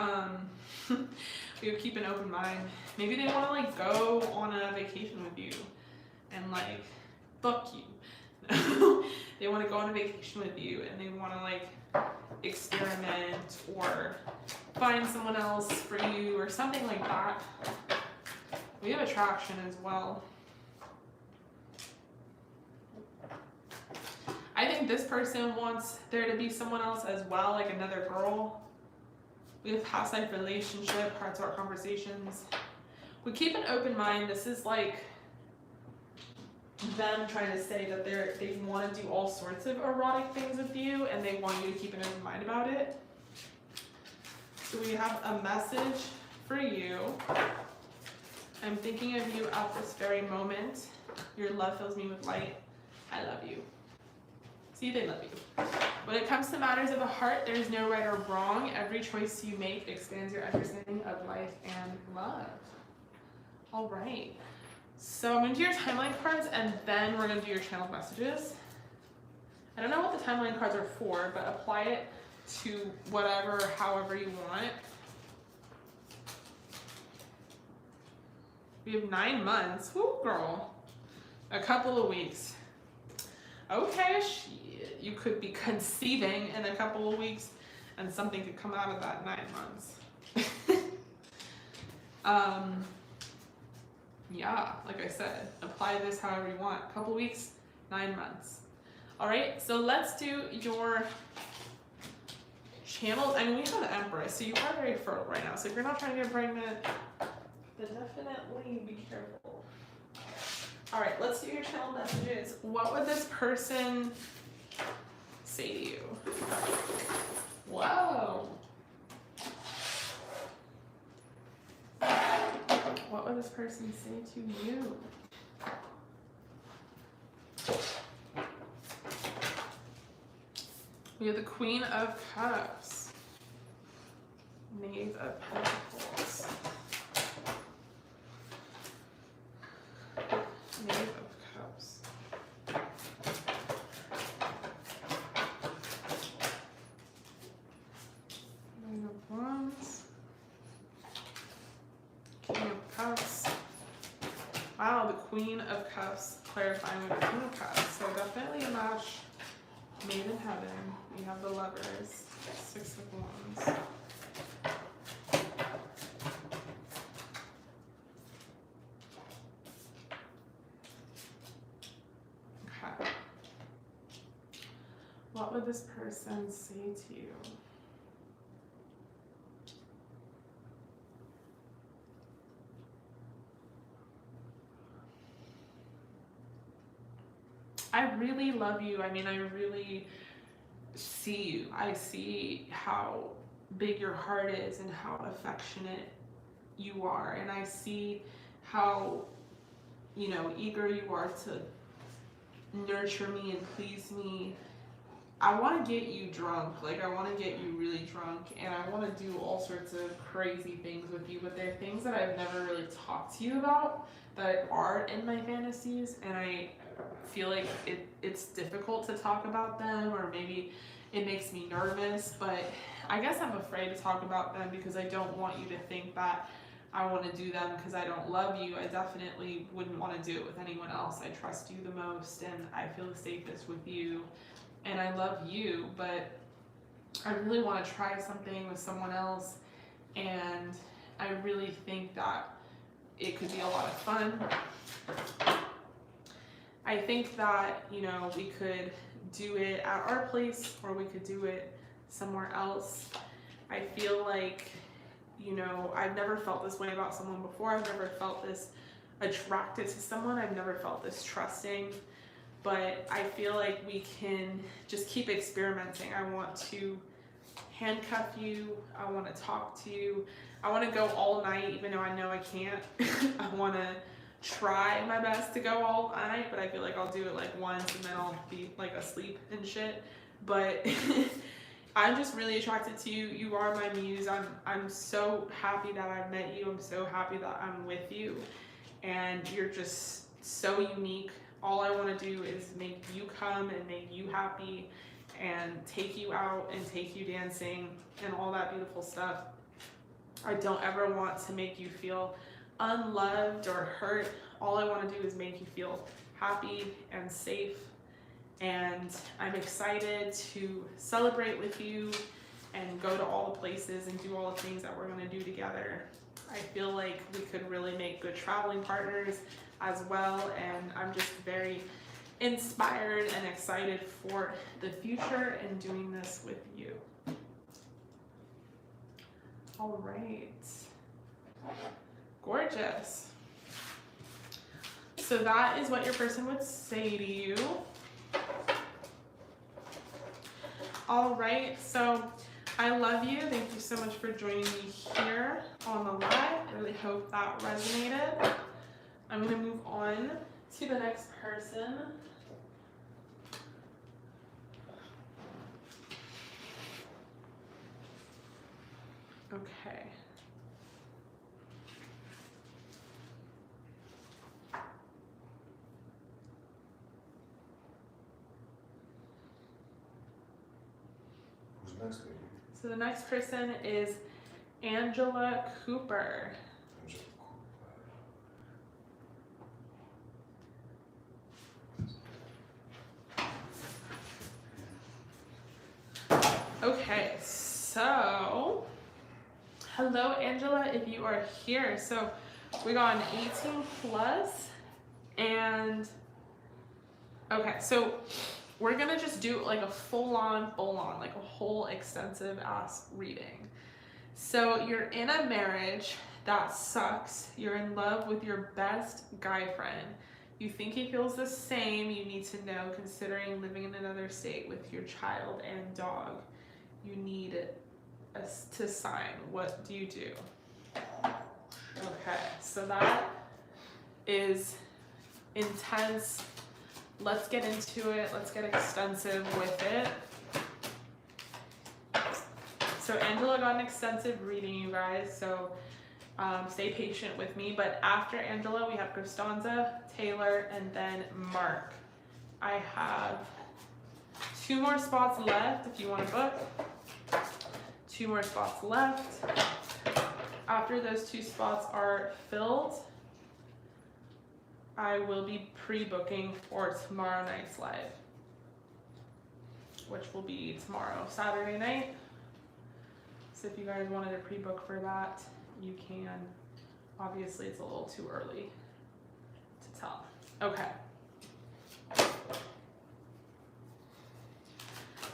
we have keep an open mind. Maybe they want to like go on a vacation with you and like, fuck you. They want to go on a vacation with you and they want to like experiment or find someone else for you or something like that. We have attraction as well. I think this person wants there to be someone else as well, like another girl. We have past life relationship, heart-to-heart conversations. We keep an open mind. This is like, them trying to say that they want to do all sorts of erotic things with you and they want you to keep an open mind about it. So we have a message for you. I'm thinking of you at this very moment. Your love fills me with light. I love you. See, they love you. When it comes to matters of the heart, there is no right or wrong. Every choice you make expands your understanding of life and love. All right. So I'm going to do your timeline cards, and then we're going to do your channeled messages. I don't know what the timeline cards are for, but apply it to whatever, however you want it. We have 9 months. Woo, girl. A couple of weeks. Okay, shit. You could be conceiving in a couple of weeks, and something could come out of that 9 months. Yeah, like I said, apply this however you want. A couple weeks, 9 months. All right, so let's do your channels. I mean, we have the Empress, so you are very fertile right now. So if you're not trying to get pregnant, then definitely be careful. All right, let's do your channel messages. What would this person say to you? Whoa. What would this person say to you? We have the Queen of Cups. Knave of Pentacles. Knave of Cups. Nine of Wands. King of Cups. Wow, the Queen of Cups clarifying with the King of Cups. So definitely a match made in heaven. We have the Lovers. 6 of Wands. Okay. What would this person say to you? I really love you. I mean, I really see you. I see how big your heart is and how affectionate you are. And I see how, you know, eager you are to nurture me and please me. I want to get you drunk. Like, I want to get you really drunk. And I want to do all sorts of crazy things with you. But there are things that I've never really talked to you about that are in my fantasies. And I feel like it's difficult to talk about them, or maybe it makes me nervous, but I guess I'm afraid to talk about them because I don't want you to think that I want to do them because I don't love you. I definitely wouldn't want to do it with anyone else. I trust you the most and I feel the safest with you and I love you, but I really want to try something with someone else, and I really think that it could be a lot of fun. I think that, you know, we could do it at our place or we could do it somewhere else. I feel like, you know, I've never felt this way about someone before. I've never felt this attracted to someone. I've never felt this trusting, but I feel like we can just keep experimenting. I want to handcuff you. I want to talk to you. I want to go all night, even though I know I can't. I want to try my best to go all night, but I feel like I'll do it like once and then I'll be like asleep and shit. But I'm just really attracted to you. You are my muse. I'm so happy that I've met you. I'm so happy that I'm with you. And you're just so unique. All I want to do is make you come and make you happy and take you out and take you dancing and all that beautiful stuff. I don't ever want to make you feel unloved or hurt. All I want to do is make you feel happy and safe, and I'm excited to celebrate with you and go to all the places and do all the things that we're going to do together. I feel like we could really make good traveling partners as well, and I'm just very inspired and excited for the future and doing this with you. All right. Gorgeous. So that is what your person would say to you. All right, so I love you. Thank you so much for joining me here on the live. Really hope that resonated. I'm gonna move on to the next person. Okay. Who's next, baby? So the next person is Angela Cooper. Angela Cooper. Okay, so hello Angela, if you are here. So we got an 18 plus, and okay, so we're gonna just do like a full on, like a whole extensive ass reading. So you're in a marriage that sucks. You're in love with your best guy friend. You think he feels the same. You need to know, considering living in another state with your child and dog. You need us to sign. What do you do? Okay, so that is intense. Let's get into it. Let's get extensive with it. So Angela got an extensive reading, you guys, so stay patient with me. But after Angela, we have Costanza, Taylor, and then Mark. I have 2 more spots left if you want to book. 2 more spots left. After those 2 spots are filled, I will be pre-booking for tomorrow night's live, which will be tomorrow, Saturday night. So if you guys wanted to pre-book for that, you can. Obviously, it's a little too early to tell. Okay.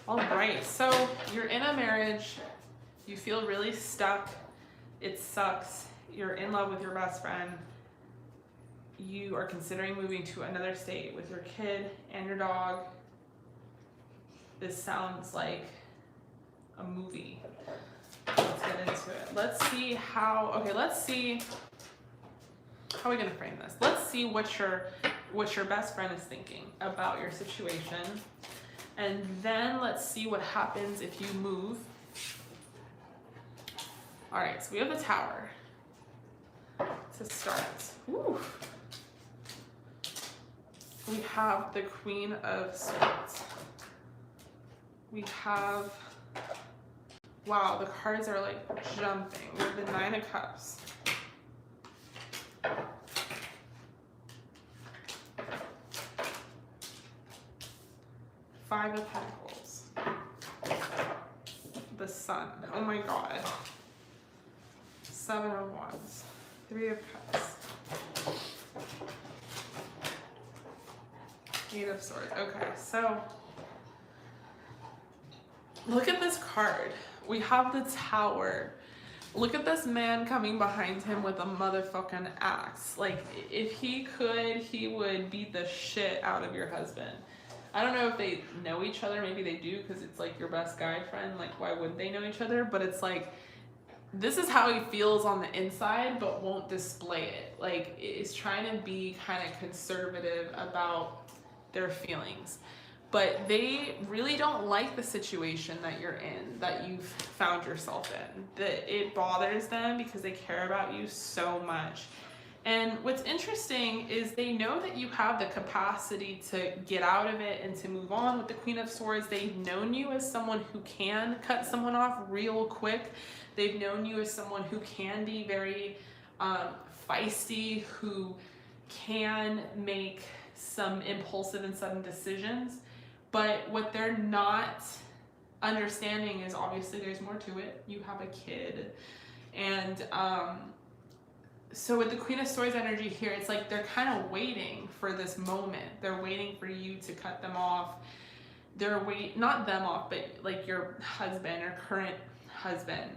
All right, so you're in a marriage, you feel really stuck, it sucks, you're in love with your best friend, you are considering moving to another state with your kid and your dog. This sounds like a movie. Let's get into it. Let's see how are we gonna frame this? Let's see what your best friend is thinking about your situation. And then let's see what happens if you move. All right, so we have the Tower to start. Woo. We have the Queen of Swords. We have, wow, the cards are like jumping. We have the 9 of Cups. Five of Pentacles. The Sun. Oh my God. 7 of Wands. 3 of Cups. 8 of Swords. Okay, so look at this card. We have the Tower. Look at this man coming behind him with a motherfucking axe. Like, if he could, he would beat the shit out of your husband. I don't know if they know each other. Maybe they do, because it's like your best guy friend. Like, why wouldn't they know each other? But it's like, this is how he feels on the inside, but won't display it. Like, is trying to be kind of conservative about their feelings. But they really don't like the situation that you're in, that you've found yourself in. That it bothers them because they care about you so much. And what's interesting is they know that you have the capacity to get out of it and to move on. With the Queen of Swords, they've known you as someone who can cut someone off real quick. They've known you as someone who can be very feisty, who can make some impulsive and sudden decisions. But what they're not understanding is, obviously there's more to it. You have a kid. And so with the Queen of Swords energy here, it's like they're kind of waiting for this moment. They're waiting for you to cut them off. They're not them off, but like your husband or current husband.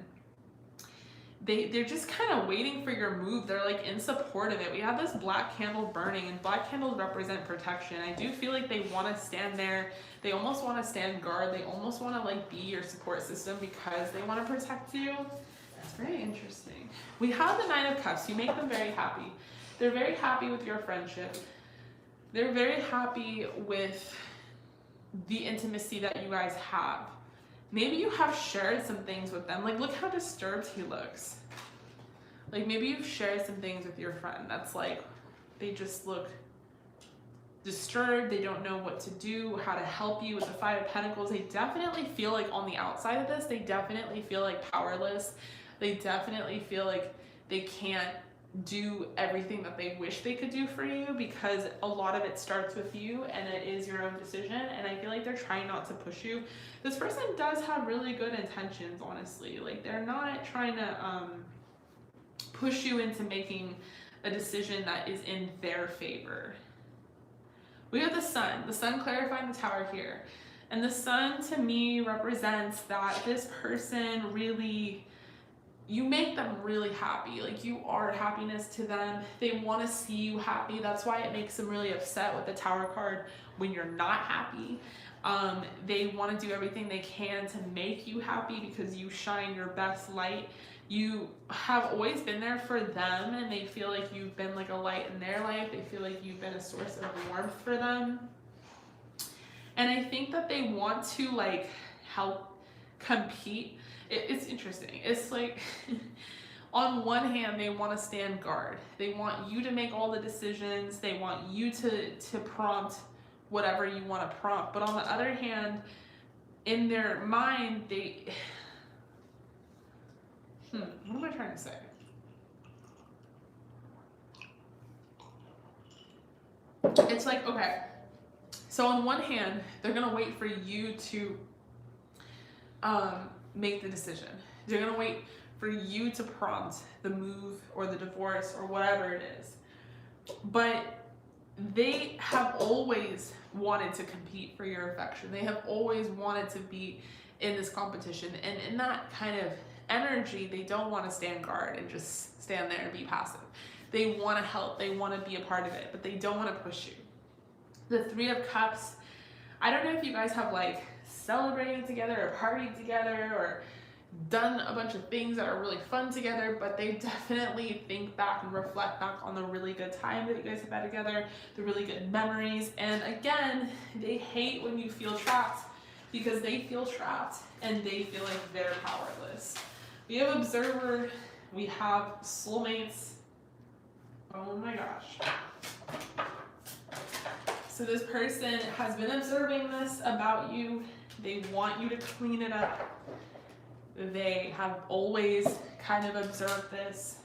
they're just kind of waiting for your move. They're like in support of it. We have this black candle burning, and black candles represent protection. I do feel like they want to stand there. They almost want to stand guard. They almost want to like be your support system because they want to protect you. That's very interesting. We have the Nine of Cups. You make them very happy. They're very happy with your friendship. They're very happy with the intimacy that you guys have. Maybe you have shared some things with them. Like, look how disturbed he looks. Like, maybe you've shared some things with your friend that's like, they just look disturbed. They don't know what to do, how to help you with the Five of Pentacles. They definitely feel like on the outside of this, they definitely feel like powerless. They definitely feel like they can't do everything that they wish they could do for you, because a lot of it starts with you and it is your own decision, and I feel like they're trying not to push you. This person does have really good intentions, honestly. Like, they're not trying to push you into making a decision that is in their favor. We have the sun clarifying the Tower here, and the sun to me represents that this person really, you make them really happy. Like, you are happiness to them. They want to see you happy. That's why it makes them really upset with the Tower card when you're not happy. They want to do everything they can to make you happy because you shine your best light. You have always been there for them, and they feel like you've been like a light in their life. They feel like you've been a source of warmth for them. And I think that they want to like help compete. It's interesting. It's like, on one hand, they want to stand guard. They want you to make all the decisions. They want you to prompt whatever you want to prompt. But on the other hand, in their mind, they... what am I trying to say? It's like, okay, so on one hand, they're going to wait for you to make the decision. They're going to wait for you to prompt the move or the divorce or whatever it is. But they have always wanted to compete for your affection. They have always wanted to be in this competition. And in that kind of energy, they don't want to stand guard and just stand there and be passive. They want to help. They want to be a part of it, but they don't want to push you. The Three of Cups, I don't know if you guys have like celebrated together or partied together or done a bunch of things that are really fun together, but they definitely think back and reflect back on the really good time that you guys have had together, the really good memories. And again, they hate when you feel trapped because they feel trapped and they feel like they're powerless. We have Observer, we have Soulmates. Oh my gosh. So this person has been observing this about you. They want you to clean it up. They have always kind of observed this.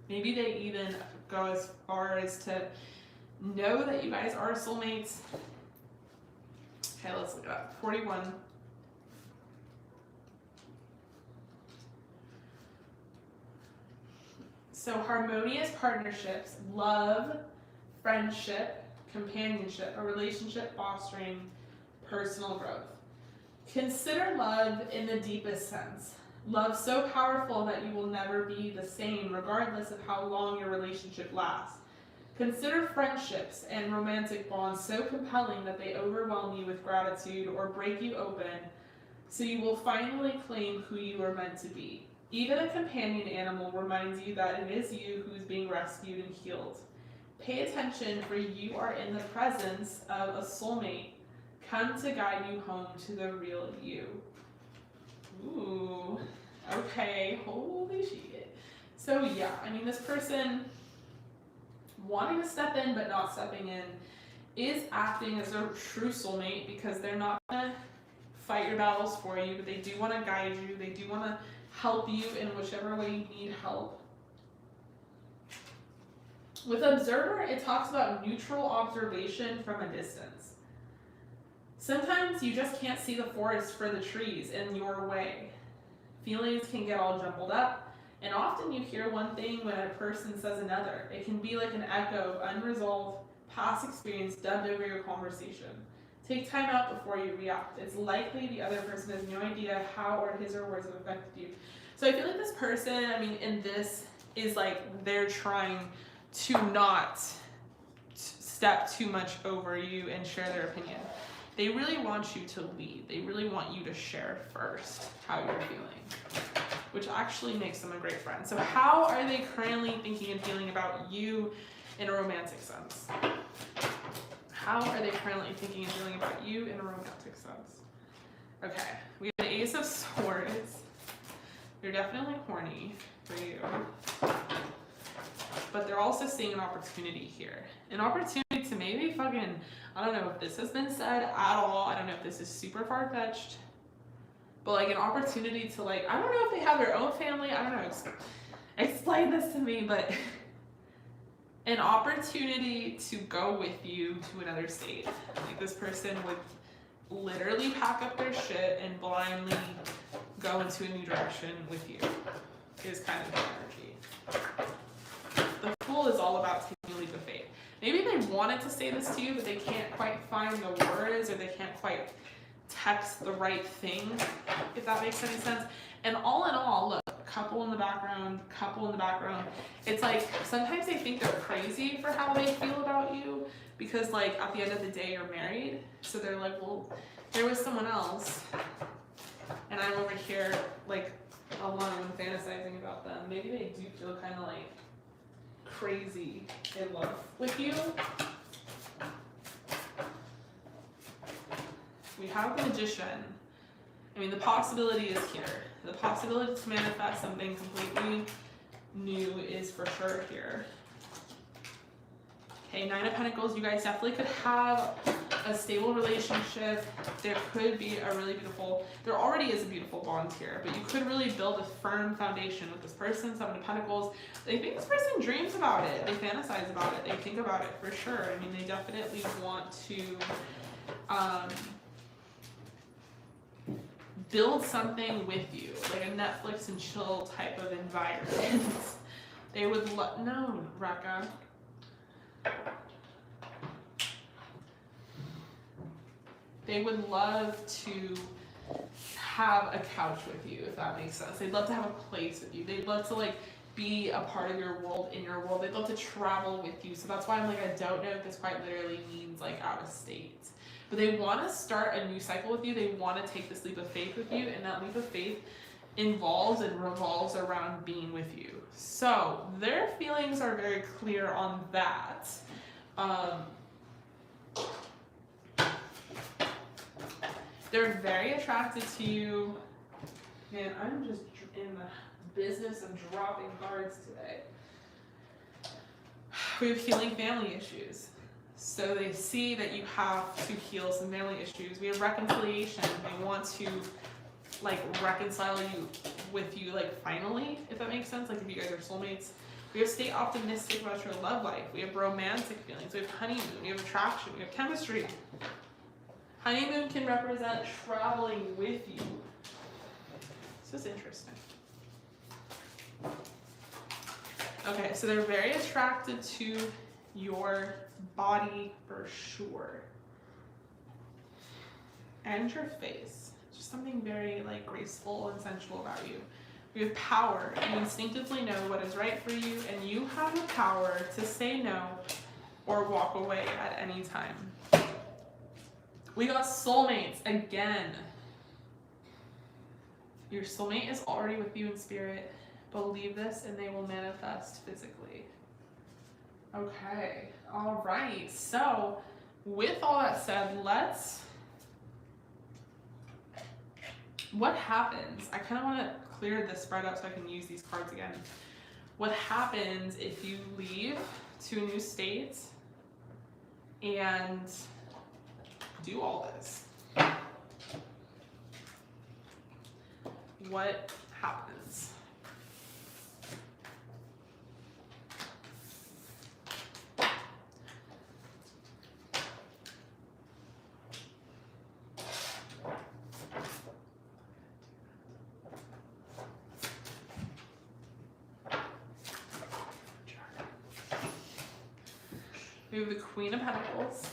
Maybe they even go as far as to know that you guys are soulmates. Okay, let's look it up. 41. So harmonious partnerships, love, friendship, companionship, a relationship fostering personal growth. Consider love in the deepest sense. Love so powerful that you will never be the same regardless of how long your relationship lasts. Consider friendships and romantic bonds so compelling that they overwhelm you with gratitude or break you open, so you will finally claim who you are meant to be. Even a companion animal reminds you that it is you who is being rescued and healed. Pay attention, for you are in the presence of a soulmate, come to guide you home to the real you. Ooh, okay, holy shit. So yeah, I mean, this person wanting to step in but not stepping in is acting as a true soulmate, because they're not gonna fight your battles for you, but they do want to guide you. They do want to help you in whichever way you need help. With Observer, it talks about neutral observation from a distance. Sometimes you just can't see the forest for the trees in your way. Feelings can get all jumbled up, and often you hear one thing when a person says another. It can be like an echo of unresolved past experience dubbed over your conversation. Take time out before you react. It's likely the other person has no idea how or his or words have affected you. So I feel like this person, I mean, in this is like they're trying to not step too much over you and share their opinion. They really want you to lead. They really want you to share first how you're feeling, which actually makes them a great friend. So how are they currently thinking and feeling about you in a romantic sense? How are they currently thinking and feeling about you in a romantic sense? Okay, we have the Ace of Swords. They're definitely horny for you. But they're also seeing an opportunity here. An opportunity to maybe fucking, I don't know if this has been said at all. I don't know if this is super far-fetched. But like an opportunity to like, I don't know if they have their own family. I don't know. Explain this to me, but an opportunity to go with you to another state. Like this person would literally pack up their shit and blindly go into a new direction with you is kind of the energy. The Fool is all about taking a leap of faith. Maybe they wanted to say this to you, but they can't quite find the words or they can't quite text the right thing, if that makes any sense. And all in all, look, couple in the background. It's like sometimes they think they're crazy for how they feel about you because like at the end of the day you're married. So they're like, well, there was someone else and I'm over here like alone fantasizing about them. Maybe they do feel kind of like crazy in love with you. We have the Magician. I mean, the possibility is here. The possibility to manifest something completely new is for sure here. Okay, Nine of Pentacles, you guys definitely could have a stable relationship. There could be a really beautiful, there already is a beautiful bond here, but you could really build a firm foundation with this person. Seven of Pentacles, they think this person dreams about it. They fantasize about it. They think about it for sure. I mean, they definitely want to build something with you, like a Netflix and chill type of environment. They would no, Rekka. They would love to have a couch with you, if that makes sense. They'd love to have a place with you. They'd love to like be a part of your world, in your world. They'd love to travel with you. So that's why I'm like, I don't know if this quite literally means like out of state. But they want to start a new cycle with you. They want to take this leap of faith with you. And that leap of faith involves and revolves around being with you. So their feelings are very clear on that. They're very attracted to you. Man, I'm just in the business of dropping cards today. We have healing family issues. So they see that you have to heal some family issues. We have reconciliation. They want to like reconcile you with you like finally, if that makes sense. Like if you guys are soulmates. We have stay optimistic about your love life. We have romantic feelings. We have honeymoon. We have attraction. We have chemistry. Honeymoon can represent traveling with you. This is interesting. Okay, so they're very attracted to your body for sure. And your face. Just something very like graceful and sensual about you. We have power. You instinctively know what is right for you, and you have the power to say no or walk away at any time. We got soulmates again. Your soulmate is already with you in spirit. Believe this and they will manifest physically. Okay, all right. So with all that said, what happens? I kind of want to clear this spread up so I can use these cards again. What happens if you leave to a new state and do all this? What happens? We have the Queen of Pentacles.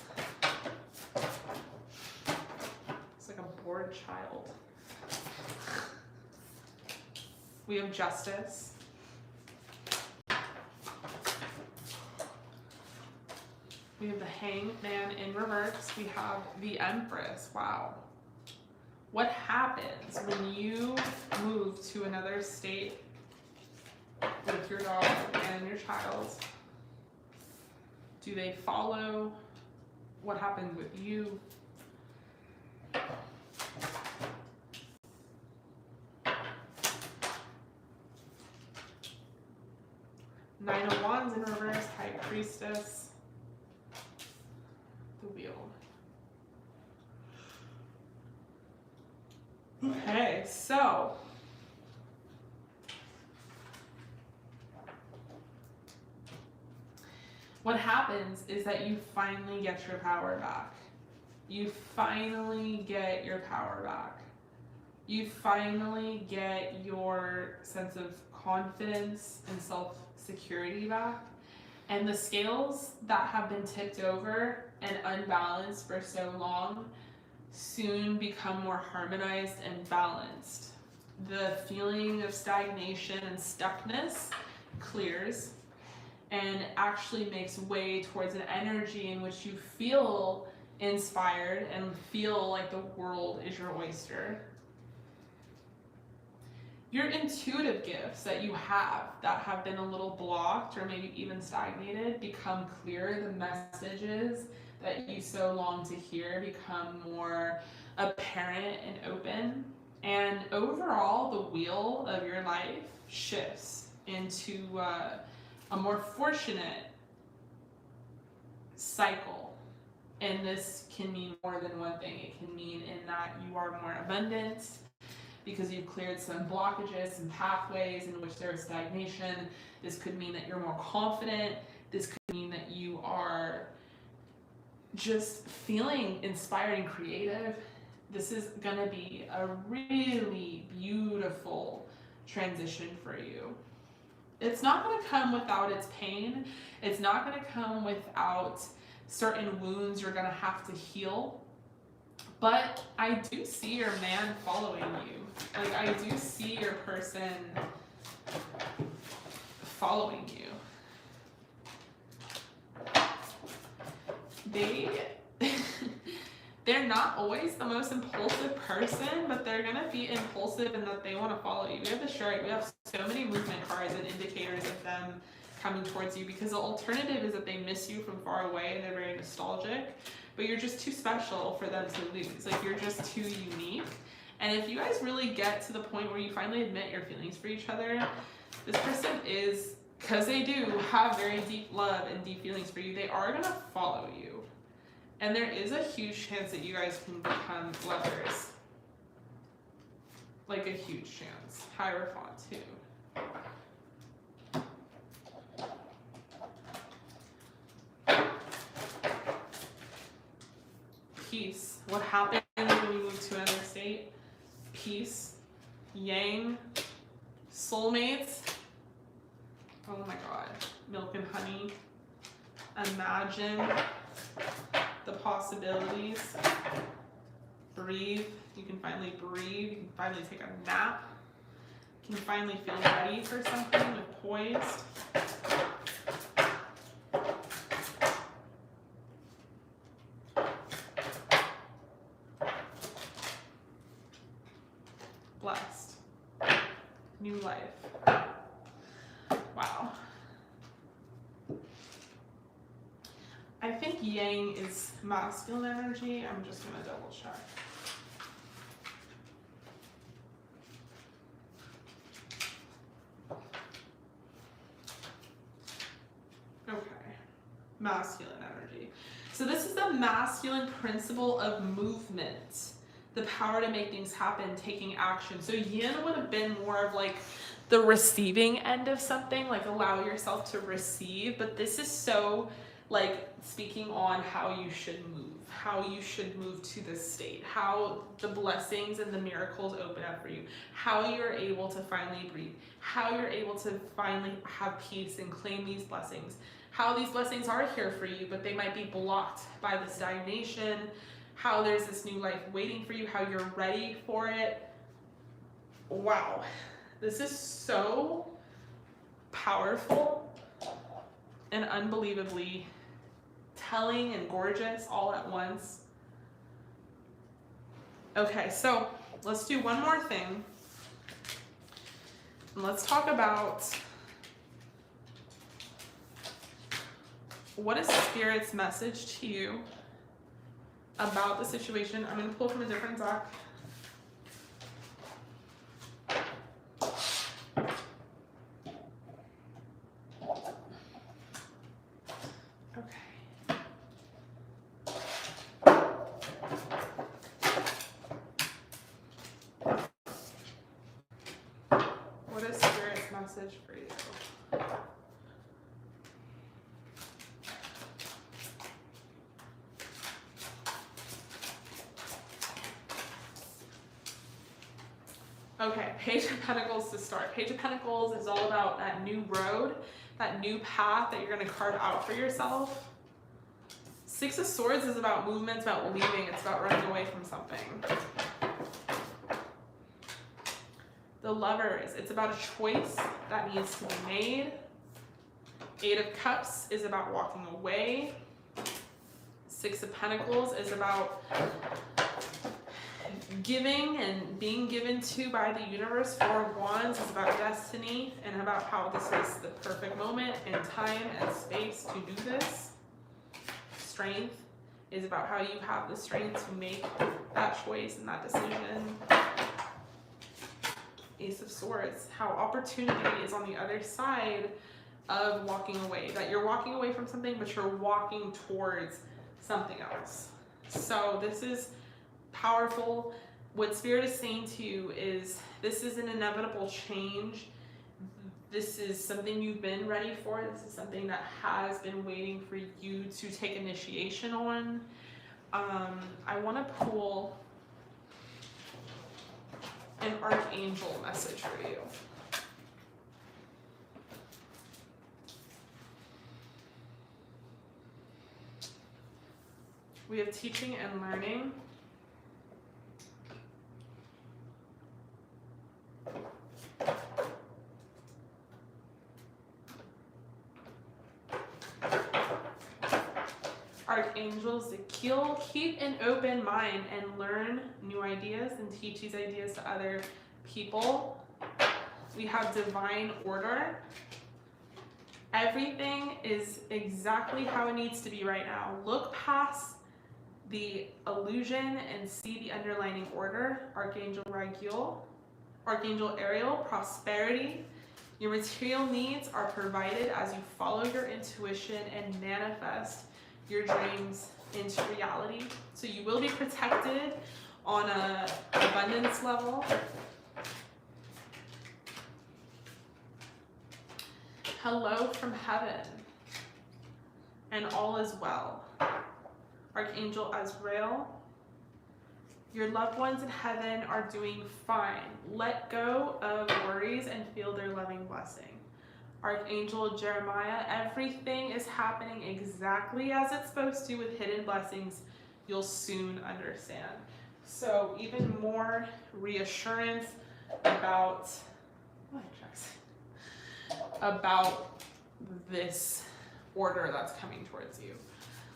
We have Justice. We have the Hangman in reverse. We have the Empress. Wow. What happens when you move to another state with your dog and your child? Do they follow? What happens with you? Nine of Wands in reverse, High Priestess, the Wheel. Okay, so what happens is that you finally get your power back. You finally get your power back. You finally get your sense of confidence and self-security back. And the scales that have been tipped over and unbalanced for so long soon become more harmonized and balanced. The feeling of stagnation and stuckness clears and actually makes way towards an energy in which you feel inspired and feel like the world is your oyster. Your intuitive gifts that you have that have been a little blocked or maybe even stagnated become clear. The messages that you so long to hear become more apparent and open. And overall, the wheel of your life shifts into a more fortunate cycle. And this can mean more than one thing. It can mean in that you are more abundant because you've cleared some blockages and pathways in which there is stagnation. This could mean that you're more confident. This could mean that you are just feeling inspired and creative. This is gonna be a really beautiful transition for you. It's not gonna come without its pain. It's not gonna come without certain wounds you're gonna have to heal. But I do see your man following you. Like, I do see your person following you. They're not always the most impulsive person, but they're gonna be impulsive in that they want to follow you. We have the Chariot. We have so many movement cards and indicators of them coming towards you, because the alternative is that they miss you from far away and they're very nostalgic, but you're just too special for them to lose. Like, you're just too unique. And if you guys really get to the point where you finally admit your feelings for each other, this person is, because they do have very deep love and deep feelings for you, they are gonna follow you. And there is a huge chance that you guys can become lovers. Like, a huge chance. Hierophant too. Peace. What happens when you move to another state? Peace. Yang. Soulmates. Oh my god. Milk and honey. Imagine the possibilities. Breathe. You can finally breathe. You can finally take a nap. You can finally feel ready for something with poised. Blessed. New life. Wow. I think Yang is masculine energy. I'm just going to double check. Okay. Masculine energy. So this is the masculine principle of movement. The power to make things happen, taking action. So Yin would have been more of like the receiving end of something, like allow yourself to receive. But this is so like speaking on how you should move to this state, how the blessings and the miracles open up for you, how you're able to finally breathe, how you're able to finally have peace and claim these blessings, how these blessings are here for you, but they might be blocked by the stagnation, how there's this new life waiting for you, how you're ready for it. Wow. This is so powerful and unbelievably telling and gorgeous all at once. Okay, so let's do one more thing. And let's talk about what is Spirit's message to you about the situation. I'm going to pull from a different deck. What is Spirit's message for you? Okay, Page of Pentacles to start. Page of Pentacles is all about that new road, that new path that you're going to carve out for yourself. Six of Swords is about movement, it's about leaving, it's about running away from something. The Lovers, it's about a choice that needs to be made. Eight of Cups is about walking away. Six of Pentacles is about giving and being given to by the universe. Four of Wands is about destiny and about how this is the perfect moment and time and space to do this. Strength is about how you have the strength to make that choice and that decision. Ace of Swords, how opportunity is on the other side of walking away. That you're walking away from something, but you're walking towards something else. So this is powerful. What Spirit is saying to you is this is an inevitable change. This is something you've been ready for. This is something that has been waiting for you to take initiation on. I want to pull an Archangel message for you. We have teaching and learning. Archangel Zekiel, keep an open mind and learn new ideas and teach these ideas to other people. We have divine order. Everything is exactly how it needs to be right now. Look past the illusion and see the underlying order. Archangel Raguel, Archangel Ariel, prosperity. Your material needs are provided as you follow your intuition and manifest your dreams into reality. So you will be protected on an abundance level. Hello from heaven, and all is well. Archangel Azrael, your loved ones in heaven are doing fine. Let go of worries and feel their loving blessing. Archangel Jeremiah, everything is happening exactly as it's supposed to with hidden blessings. You'll soon understand. So even more reassurance about this order that's coming towards you.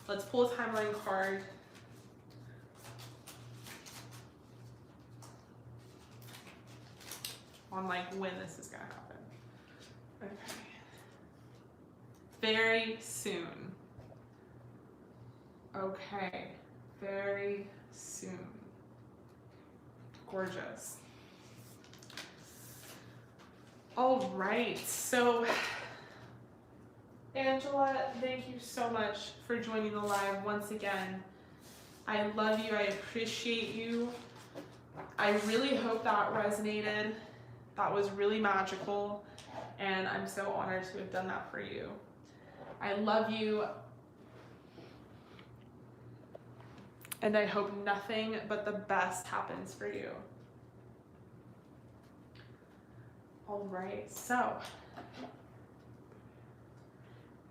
Let's pull a timeline card. On like when this is gonna happen. Okay. Very soon. Okay. Very soon. Gorgeous. All right. So, Angela, thank you so much for joining the live once again. I love you. I appreciate you. I really hope that resonated. That was really magical, and I'm so honored to have done that for you. I love you, and I hope nothing but the best happens for you. All right, so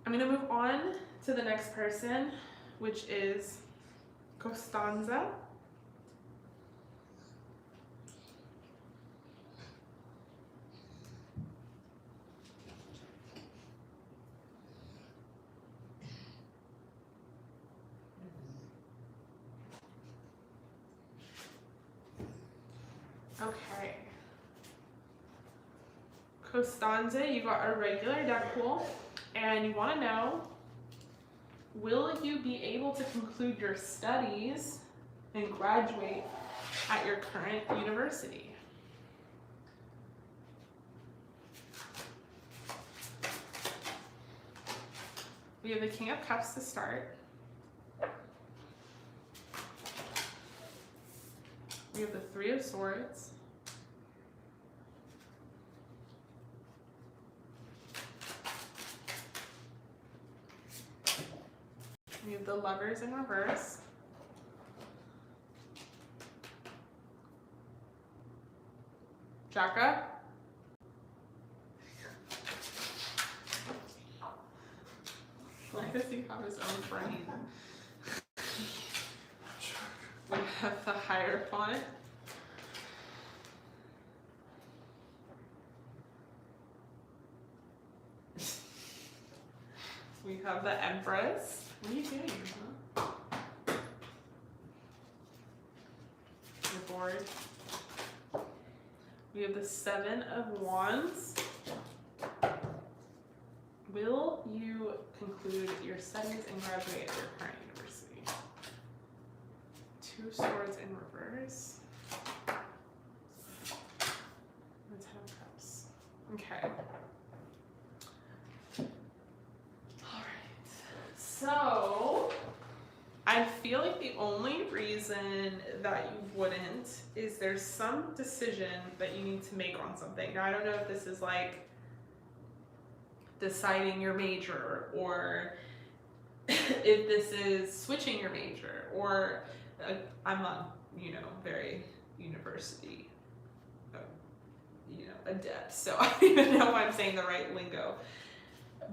I'm gonna move on to the next person, which is Costanza. Okay. Costanza, you got a regular deck pool, and you want to know, will you be able to conclude your studies and graduate at your current university? We have the King of Cups to start. We have the Three of Swords. We have the Lovers in reverse. Jacka. Why does he have his own brain? We have the Hierophant. We have the Empress. What are you doing? Huh? You're bored. We have the Seven of Wands. Will you conclude your studies and graduate at your current university? Two of Swords in reverse. The Ten of Cups. Okay. So, I feel like the only reason that you wouldn't is there's some decision that you need to make on something. Now, I don't know if this is like deciding your major, or if this is switching your major, or I'm not, very university, adept, so I don't even know if I'm saying the right lingo.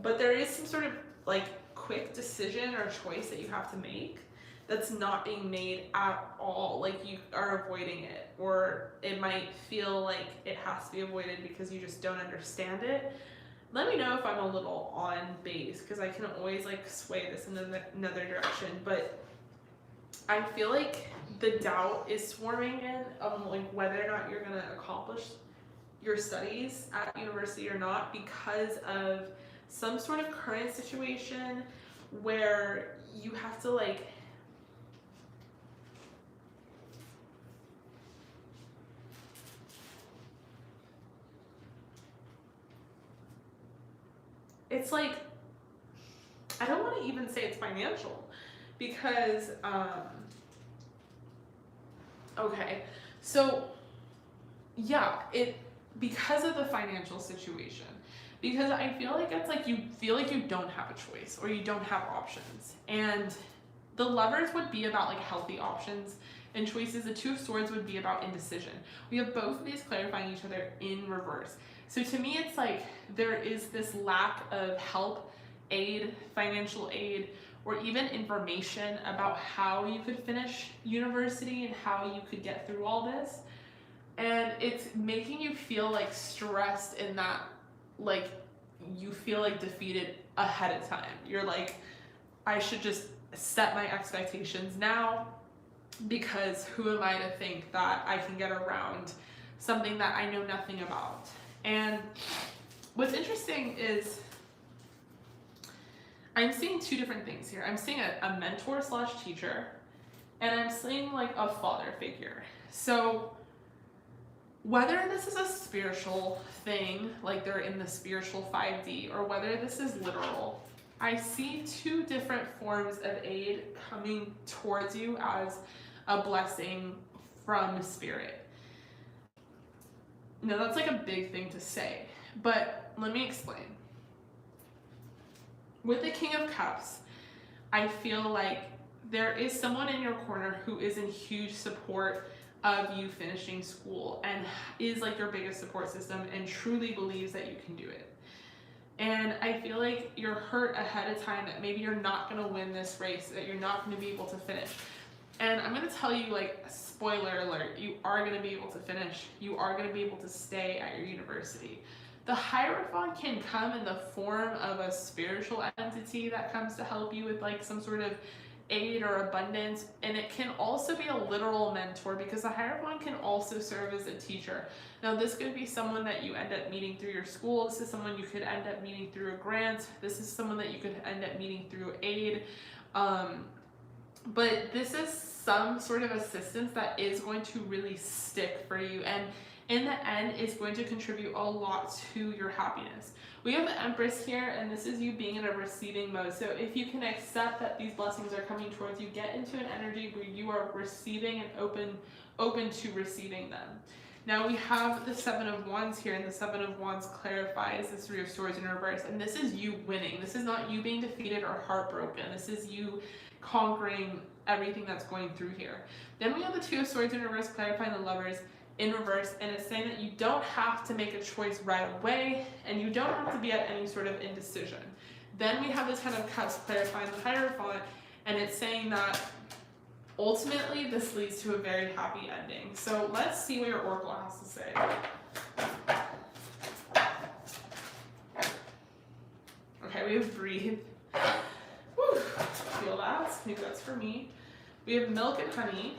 But there is some sort of like quick decision or choice that you have to make that's not being made at all. Like you are avoiding it, or it might feel like it has to be avoided because you just don't understand it. Let me know if I'm a little on base, because I can always like sway this in another direction. But I feel like the doubt is swarming in like whether or not you're going to accomplish your studies at university or not, because of some sort of current situation where you have to like it's like, I don't want to even say it's financial, because okay, so yeah, because of the financial situation, because I feel like it's like you feel like you don't have a choice or you don't have options. And the Lovers would be about like healthy options and choices. The Two of Swords would be about indecision. We have both of these clarifying each other in reverse. So to me, it's like there is this lack of help, aid, financial aid, or even information about how you could finish university and how you could get through all this. And it's making you feel like stressed in that, like, you feel like defeated ahead of time. You're like, I should just set my expectations now, because who am I to think that I can get around something that I know nothing about? And what's interesting is I'm seeing two different things here. I'm seeing a mentor / teacher, and I'm seeing like a father figure. So whether this is a spiritual thing, like they're in the spiritual 5D, or whether this is literal, I see two different forms of aid coming towards you as a blessing from spirit. Now that's like a big thing to say, but let me explain. With the King of Cups, I feel like there is someone in your corner who is in huge support of you finishing school and is like your biggest support system and truly believes that you can do it. And I feel like you're hurt ahead of time that maybe you're not going to win this race, that you're not going to be able to finish. And I'm going to tell you, like, spoiler alert, you are going to be able to finish. You are going to be able to stay at your university. The Hierophant can come in the form of a spiritual entity that comes to help you with like some sort of aid or abundance, and it can also be a literal mentor because the Hierophant can also serve as a teacher. Now this could be someone that you end up meeting through your school. This is someone you could end up meeting through a grant. This is someone that you could end up meeting through aid. But this is some sort of assistance that is going to really stick for you, and in the end is going to contribute a lot to your happiness. We have the Empress here, and this is you being in a receiving mode. So if you can accept that these blessings are coming towards you, get into an energy where you are receiving and open to receiving them. Now we have the Seven of Wands here, and the Seven of Wands clarifies the Three of Swords in reverse, and this is you winning. This is not you being defeated or heartbroken. This is you conquering everything that's going through here. Then we have the Two of Swords in reverse, clarifying the Lovers in reverse, and it's saying that you don't have to make a choice right away, and you don't have to be at any sort of indecision. Then we have the Ten of Cups clarifying the Hierophant, and it's saying that ultimately this leads to a very happy ending. So let's see what your Oracle has to say. Okay, we have Breathe. Whew, feel that? Maybe that's for me. We have Milk and Honey,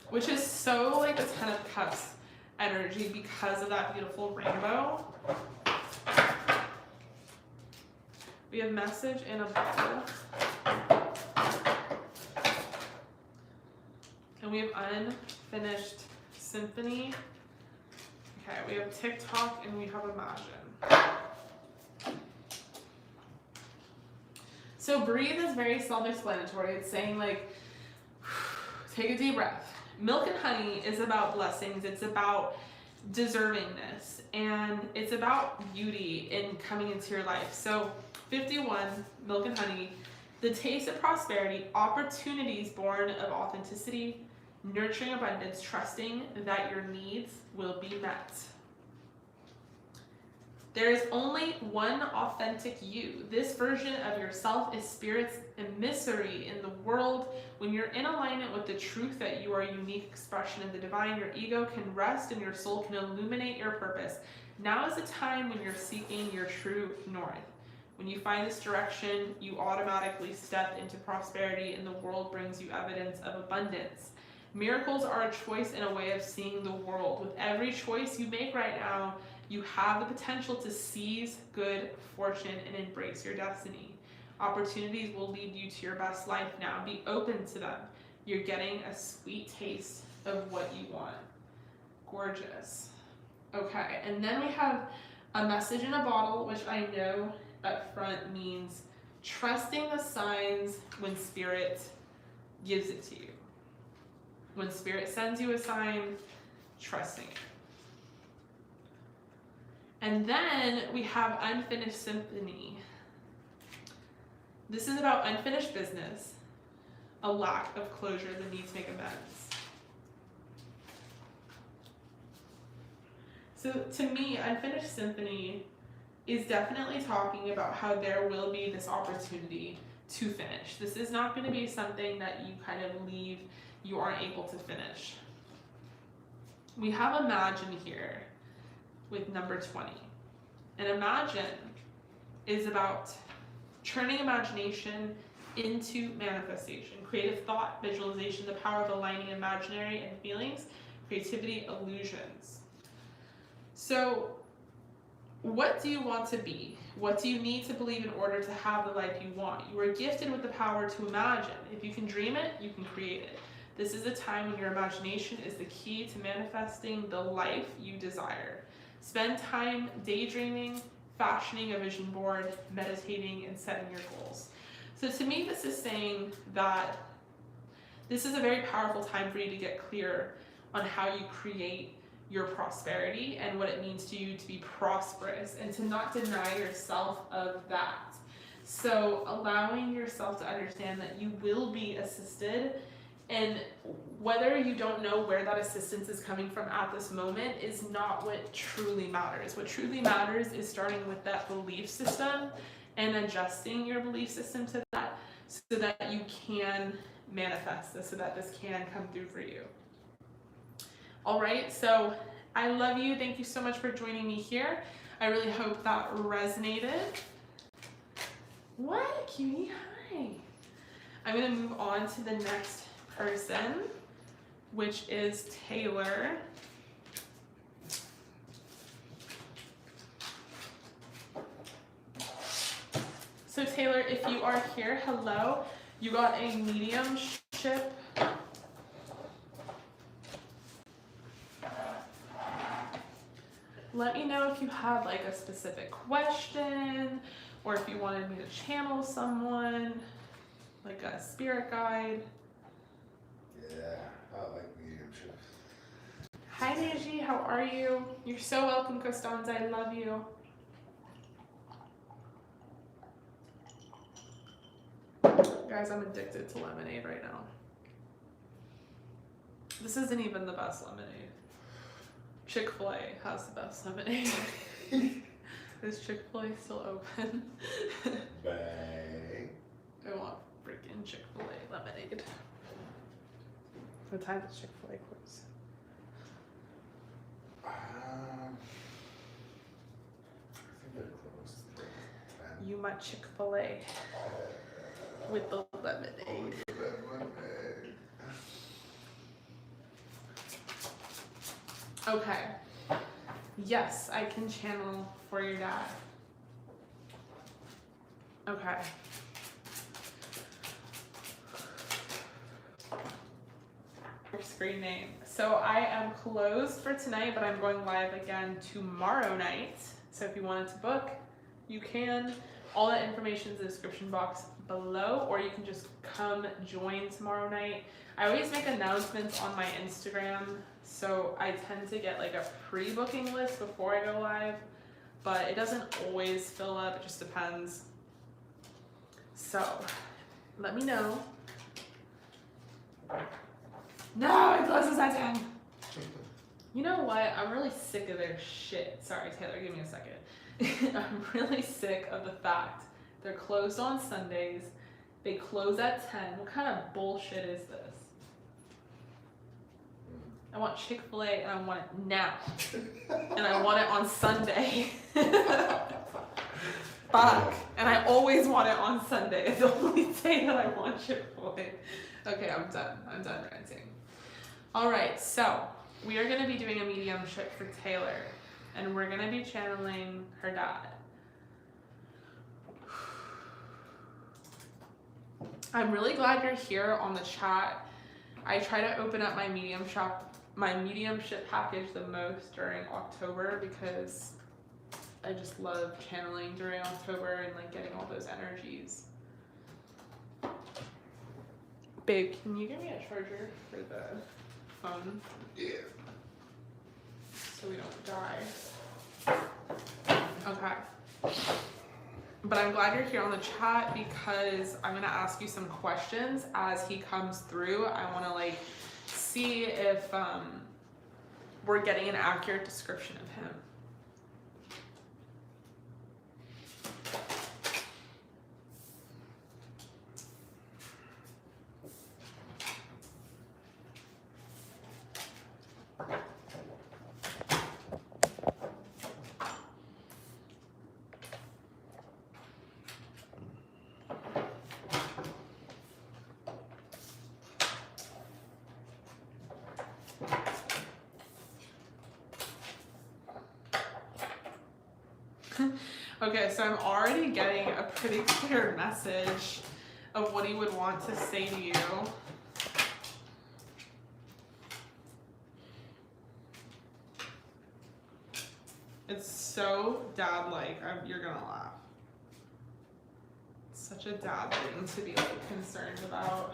which is so like the Ten of Cups energy because of that beautiful rainbow. We have Message in a Bottle. And we have Unfinished Symphony. Okay, we have TikTok and we have Imagine. So Breathe is very self-explanatory. It's saying like, take a deep breath. Milk and Honey is about blessings. It's about deservingness, and it's about beauty in coming into your life. So 51, Milk and Honey, the taste of prosperity, opportunities born of authenticity, nurturing abundance, trusting that your needs will be met. There is only one authentic you. This version of yourself is spirit's emissary in the world. When you're in alignment with the truth that you are a unique expression of the divine, your ego can rest and your soul can illuminate your purpose. Now is the time when you're seeking your true north. When you find this direction, you automatically step into prosperity and the world brings you evidence of abundance. Miracles are a choice and a way of seeing the world. With every choice you make right now, you have the potential to seize good fortune and embrace your destiny. Opportunities will lead you to your best life now. Be open to them. You're getting a sweet taste of what you want. Gorgeous. Okay, and then we have a Message in a Bottle, which I know up front means trusting the signs when Spirit gives it to you. When Spirit sends you a sign, trusting it. And then we have Unfinished Symphony. This is about unfinished business, a lack of closure, the need to make amends. So to me, Unfinished Symphony is definitely talking about how there will be this opportunity to finish. This is not going to be something that you kind of leave, you aren't able to finish. We have Imagine here with number 20. And Imagine is about turning imagination into manifestation, creative thought, visualization, the power of aligning imaginary and feelings, creativity, illusions. So what do you want to be? What do you need to believe in order to have the life you want? You are gifted with the power to imagine. If you can dream it, you can create it. This is a time when your imagination is the key to manifesting the life you desire. Spend time daydreaming, fashioning a vision board, meditating, and setting your goals. So to me, this is saying that this is a very powerful time for you to get clear on how you create your prosperity and what it means to you to be prosperous and to not deny yourself of that. So allowing yourself to understand that you will be assisted, and whether you don't know where that assistance is coming from at this moment is not what truly matters. What truly matters is starting with that belief system and adjusting your belief system to that so that you can manifest this, so that this can come through for you. All right, so I love you. Thank you so much for joining me here. I really hope that resonated. What, cutie? right. I'm going to move on to the next person, which is Taylor. So Taylor, if you are here, hello. You got a mediumship. Let me know if you had like a specific question, or if you wanted me to channel someone, like a spirit guide. Yeah, I like mediumship. Hi Neji, how are you? You're so welcome, Costanza, I love you. Guys, I'm addicted to lemonade right now. This isn't even the best lemonade. Chick-fil-A has the best lemonade. Is Chick-fil-A still open? Bang. I want freaking Chick-fil-A lemonade. What time does Chick-fil-A close? I think they're close. You my Chick-fil-A with the lemonade. Okay. Yes, I can channel for your dad. Okay. Your screen name. So I am closed for tonight, but I'm going live again tomorrow night. So if you wanted to book, you can. All that information is in the description box below, or you can just come join tomorrow night. I always make announcements on my Instagram, so I tend to get like a pre-booking list before I go live, but it doesn't always fill up, it just depends. So let me know. No, it closes at 10. You know what? I'm really sick of their shit. Sorry, Taylor, give me a second. I'm really sick of the fact they're closed on Sundays. They close at 10. What kind of bullshit is this? I want Chick-fil-A and I want it now. And I want it on Sunday. Fuck. And I always want it on Sunday. It's the only day that I want Chick-fil-A. Okay, I'm done. I'm done ranting. Alright, so we are going to be doing a mediumship for Taylor. And we're going to be channeling her dad. I'm really glad you're here on the chat. I try to open up my mediumship package the most during October because I just love channeling during October and like getting all those energies. Babe, can you give me a charger for the phone? Yeah. So we don't die. Okay. But I'm glad you're here on the chat because I'm gonna ask you some questions as he comes through. I wanna like see if we're getting an accurate description of him. Okay, so I'm already getting a pretty clear message of what he would want to say to you. It's so dad-like, you're gonna laugh. It's such a dad thing to be like concerned about.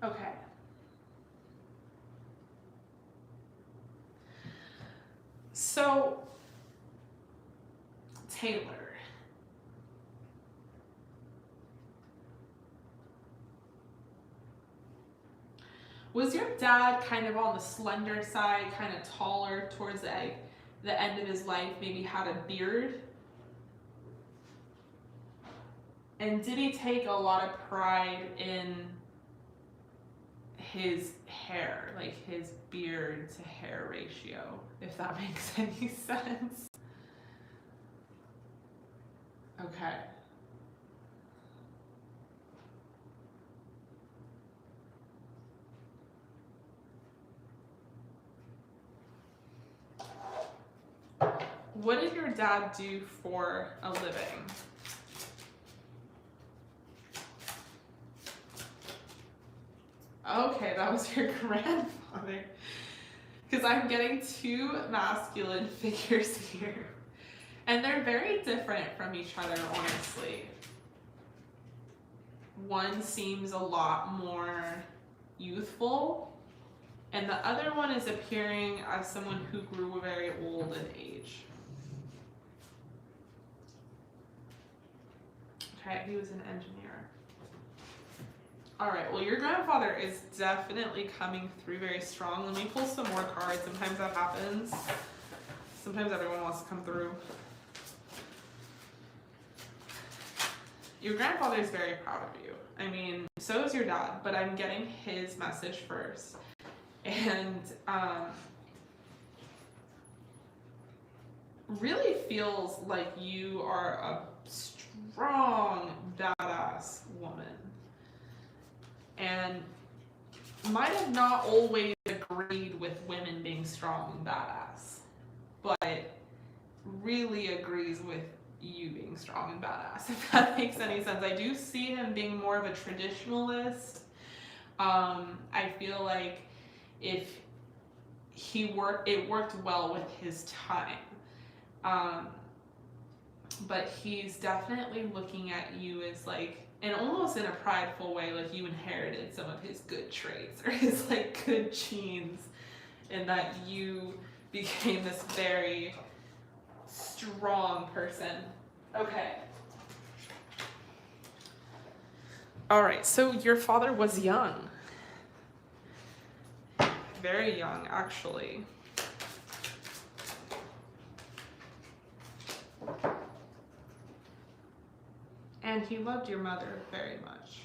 Okay. So, Taylor. Was your dad kind of on the slender side, kind of taller towards the end of his life, maybe had a beard? And did he take a lot of pride in his hair, like his beard to hair ratio, if that makes any sense. Okay. What did your dad do for a living? Okay, that was your grandfather. Because I'm getting two masculine figures here. And they're very different from each other, honestly. One seems a lot more youthful, and the other one is appearing as someone who grew very old in age. Okay, he was an engineer. All right, well, your grandfather is definitely coming through very strong. Let me pull some more cards. Sometimes that happens. Sometimes everyone wants to come through. Your grandfather is very proud of you. I mean, so is your dad, but I'm getting his message first. And really feels like you are a strong, badass woman. And might have not always agreed with women being strong and badass, but really agrees with you being strong and badass, if that makes any sense. I do see him being more of a traditionalist. I feel like if it worked well with his time. But he's definitely looking at you as like, and almost in a prideful way, like you inherited some of his good traits or his like good genes, and that you became this very strong person. Okay. All right, so your father was young. Very young, actually. And he loved your mother very much.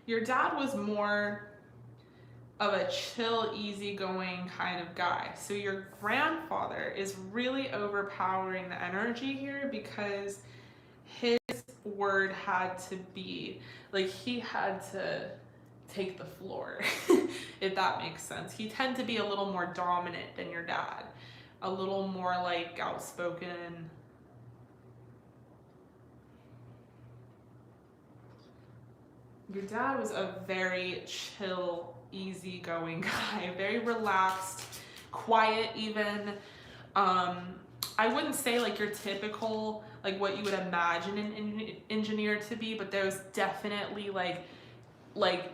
Your dad was more of a chill, easygoing kind of guy. So your grandfather is really overpowering the energy here because his word had to be, like he had to take the floor, if that makes sense. He tended to be a little more dominant than your dad, a little more like outspoken. Your dad was a very chill, easygoing guy, very relaxed, quiet even. I wouldn't say like your typical, like what you would imagine an engineer to be, but there was definitely like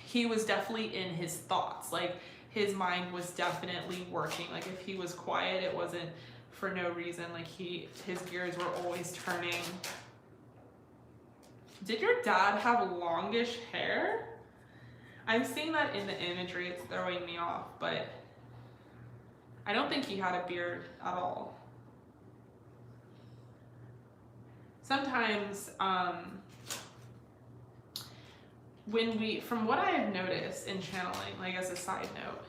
he was definitely in his thoughts. Like his mind was definitely working. Like if he was quiet, it wasn't for no reason. Like his gears were always turning. Did your dad have longish hair? I'm seeing that in the imagery, it's throwing me off, but I don't think he had a beard at all. Sometimes, from what I have noticed in channeling, like as a side note,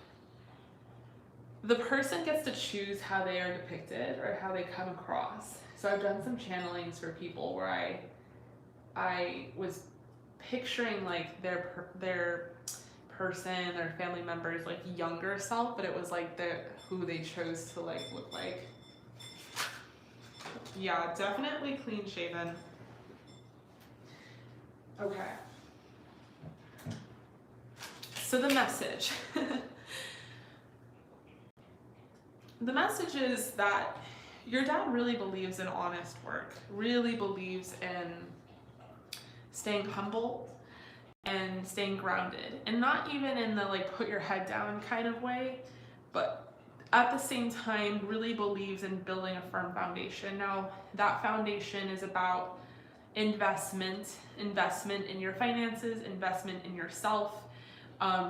the person gets to choose how they are depicted or how they come across. So I've done some channelings for people where I was picturing like their person, their family members, like younger self, but it was like who they chose to like look like. Yeah, definitely clean shaven. Okay. So the message. The message is that your dad really believes in honest work, really believes in staying humble and staying grounded, and not even in the like put your head down kind of way, but at the same time really believes in building a firm foundation. Now, that foundation is about investment in your finances, investment in yourself.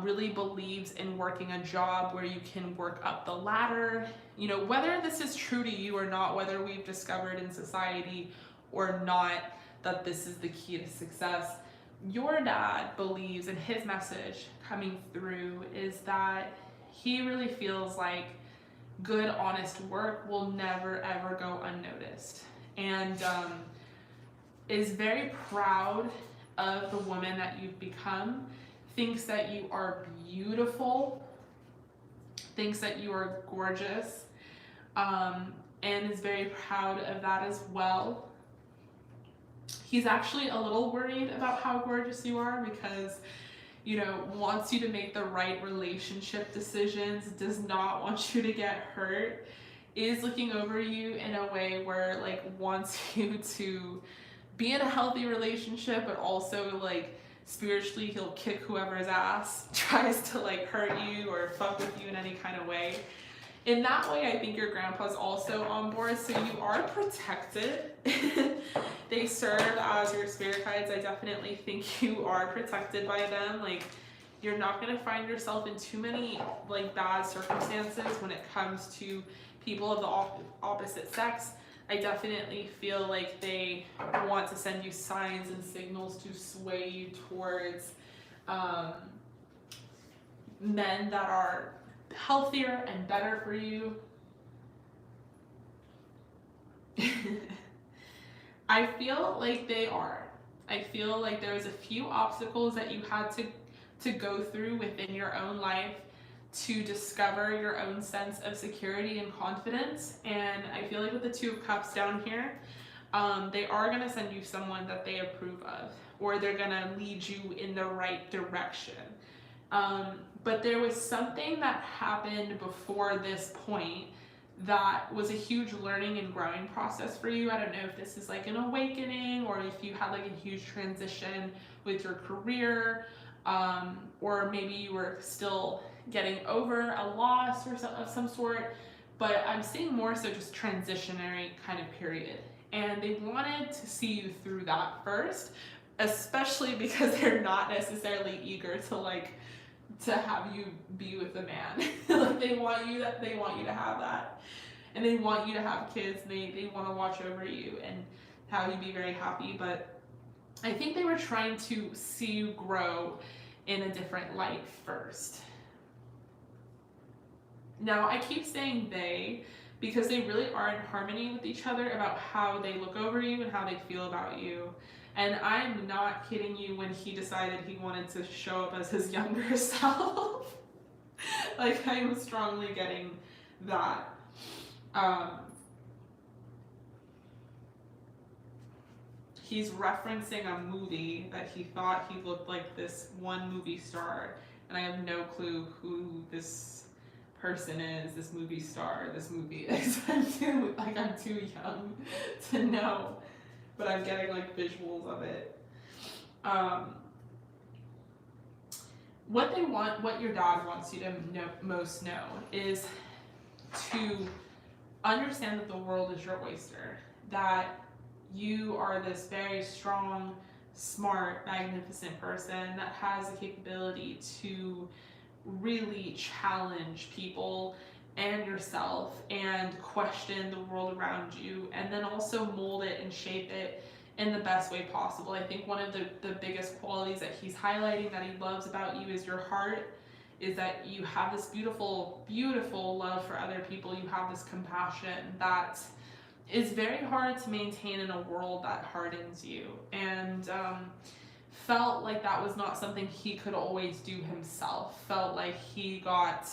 Really believes in working a job where you can work up the ladder. You know, whether this is true to you or not, whether we've discovered in society or not that this is the key to success, your dad believes, in his message coming through, is that he really feels like good, honest work will never ever go unnoticed, and is very proud of the woman that you've become, thinks that you are beautiful, thinks that you are gorgeous, and is very proud of that as well. He's actually a little worried about how gorgeous you are because, you know, wants you to make the right relationship decisions, does not want you to get hurt, is looking over you in a way where, like, wants you to be in a healthy relationship, but also, like, spiritually he'll kick whoever's ass tries to, like, hurt you or fuck with you in any kind of way. In that way, I think your grandpa's also on board, so you are protected. They serve as your spirit guides. I definitely think you are protected by them. Like, you're not going to find yourself in too many, like, bad circumstances when it comes to people of the opposite sex. I definitely feel like they want to send you signs and signals to sway you towards men that are healthier and better for you. I feel like they are. I feel like there was a few obstacles that you had to go through within your own life to discover your own sense of security and confidence. And I feel like with the Two of Cups down here, they are going to send you someone that they approve of, or they're going to lead you in the right direction. But there was something that happened before this point that was a huge learning and growing process for you. I don't know if this is like an awakening, or if you had like a huge transition with your career, or maybe you were still getting over a loss or of some sort, but I'm seeing more so just transitionary kind of period. And they wanted to see you through that first, especially because they're not necessarily eager to have you be with a man. Like, they want you to have that, and they want you to have kids, and they want to watch over you and have you be very happy. But I think they were trying to see you grow in a different light first. Now, I keep saying they because they really are in harmony with each other about how they look over you and how they feel about you. And I'm not kidding you when he decided he wanted to show up as his younger self. Like, I'm strongly getting that. He's referencing a movie that he thought he looked like this one movie star, and I have no clue who this person is, this movie star, this movie is. I'm too young to know, but I'm getting like visuals of it. What your dad wants you to most know is to understand that the world is your oyster, that you are this very strong, smart, magnificent person that has the capability to really challenge people and yourself and question the world around you, and then also mold it and shape it in the best way possible. I think one of the biggest qualities that he's highlighting that he loves about you is your heart, is that you have this beautiful, beautiful love for other people. You have this compassion that is very hard to maintain in a world that hardens you, and felt like that was not something he could always do himself. Felt like he got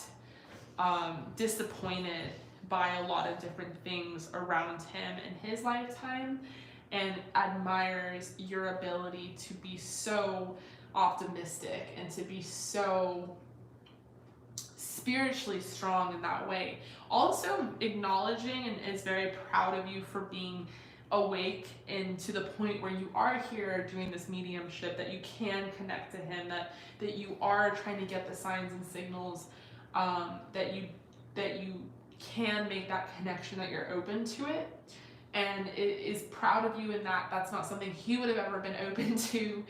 disappointed by a lot of different things around him in his lifetime, and admires your ability to be so optimistic and to be so spiritually strong in that way. Also acknowledging and is very proud of you for being awake and to the point where you are here doing this mediumship, that you can connect to him, that you are trying to get the signs and signals, that you can make that connection, that you're open to it, and it is proud of you in that. That's not something he would have ever been open to.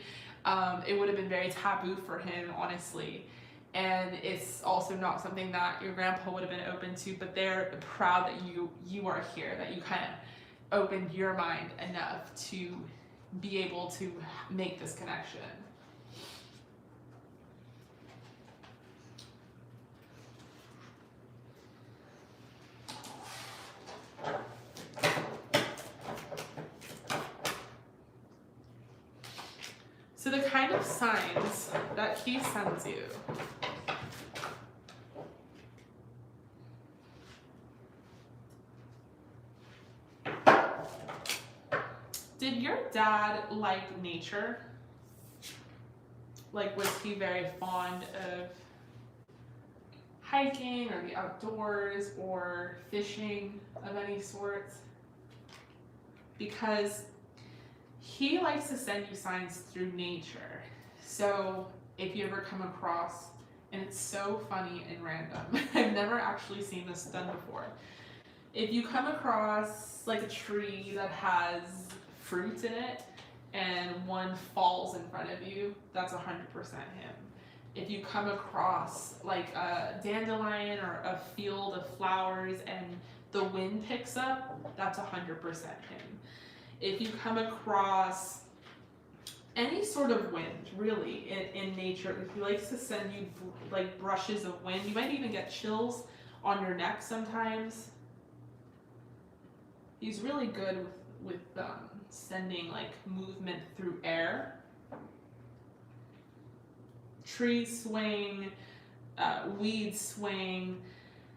It would have been very taboo for him, honestly. And it's also not something that your grandpa would have been open to, but they're proud that you are here, that you kind of opened your mind enough to be able to make this connection. So the kind of signs that he sends you. Did your dad like nature? Like, was he very fond of hiking or the outdoors or fishing of any sort? Because he likes to send you signs through nature. So if you ever come across, and it's so funny and random, I've never actually seen this done before. If you come across like a tree that has fruit in it and one falls in front of you, that's 100% him. If you come across like a dandelion or a field of flowers and the wind picks up, that's 100% him. If you come across any sort of wind, really, in nature, he likes to send you like brushes of wind. You might even get chills on your neck sometimes. He's really good with sending like movement through air. Trees swaying, weeds swaying.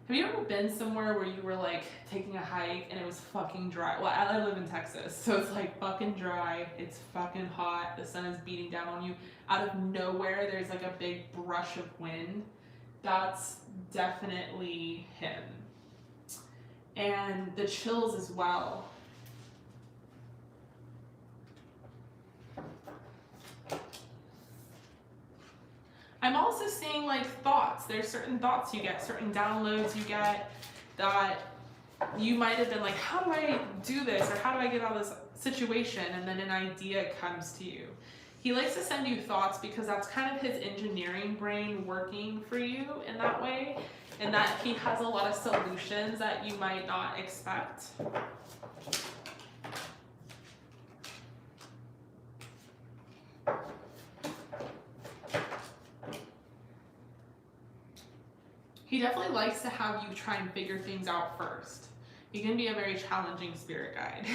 Have you ever been somewhere where you were like taking a hike and it was fucking dry? Well, I live in Texas, so it's like fucking dry, it's fucking hot, the sun is beating down on you. Out of nowhere, there's like a big brush of wind. That's definitely him. And the chills as well. I'm also seeing like thoughts. There's certain thoughts you get, certain downloads you get that you might have been like, how do I do this? Or how do I get out of this situation? And then an idea comes to you. He likes to send you thoughts because that's kind of his engineering brain working for you in that way. And that he has a lot of solutions that you might not expect. He definitely likes to have you try and figure things out first. He can be a very challenging spirit guide.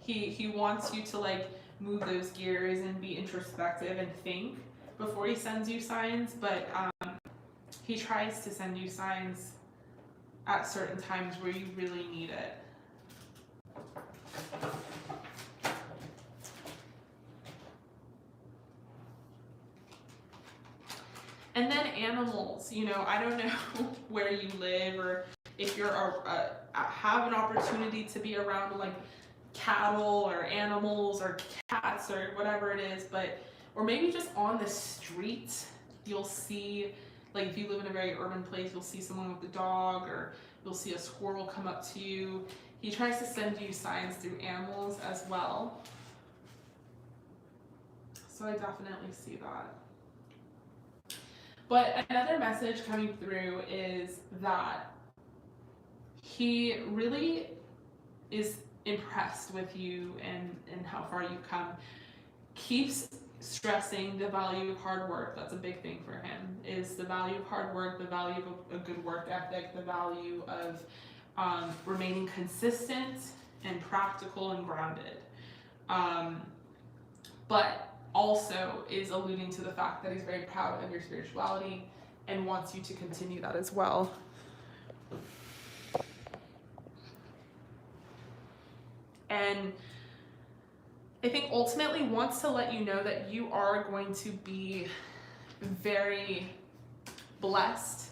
He wants you to like move those gears and be introspective and think before he sends you signs, but he tries to send you signs at certain times where you really need it. And then animals, you know, I don't know where you live or if you're have an opportunity to be around like cattle or animals or cats or whatever it is, but, or maybe just on the street, you'll see, like if you live in a very urban place, you'll see someone with a dog or you'll see a squirrel come up to you. He tries to send you signs through animals as well. So I definitely see that. But another message coming through is that he really is impressed with you and how far you've come. Keeps stressing the value of hard work. That's a big thing for him, is the value of hard work, the value of a good work ethic, the value of remaining consistent and practical and grounded. But also is alluding to the fact that he's very proud of your spirituality and wants you to continue that as well. And I think ultimately wants to let you know that you are going to be very blessed,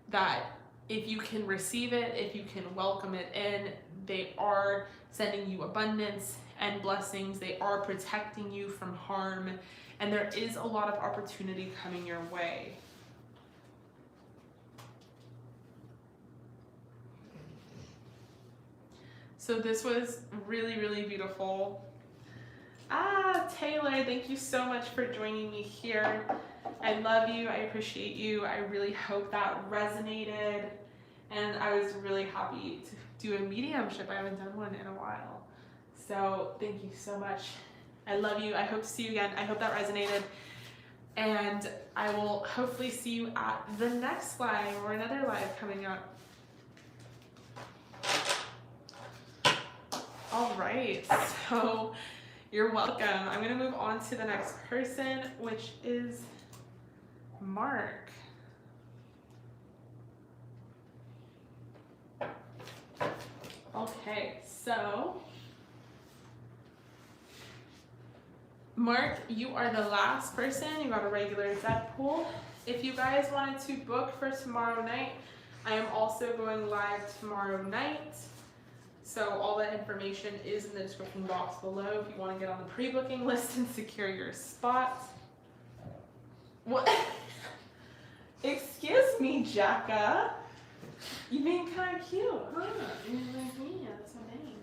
that if you can receive it, if you can welcome it in, they are sending you abundance and blessings. They are protecting you from harm, and there is a lot of opportunity coming your way. So this was really, really beautiful. Ah, Taylor, thank you so much for joining me here. I love you. I appreciate you. I really hope that resonated. And I was really happy to do a mediumship. I haven't done one in a while. So thank you so much. I love you. I hope to see you again. I hope that resonated. And I will hopefully see you at the next live or another live coming up. All right, so you're welcome. I'm gonna move on to the next person, which is Mark. Okay, so Mark, you are the last person. You got a regular death pool. If you guys wanted to book for tomorrow night, I am also going live tomorrow night. So all that information is in the description box below if you want to get on the pre-booking list and secure your spot. What? Excuse me, Jacka. You being kind of cute, huh? You're like me, that's my name.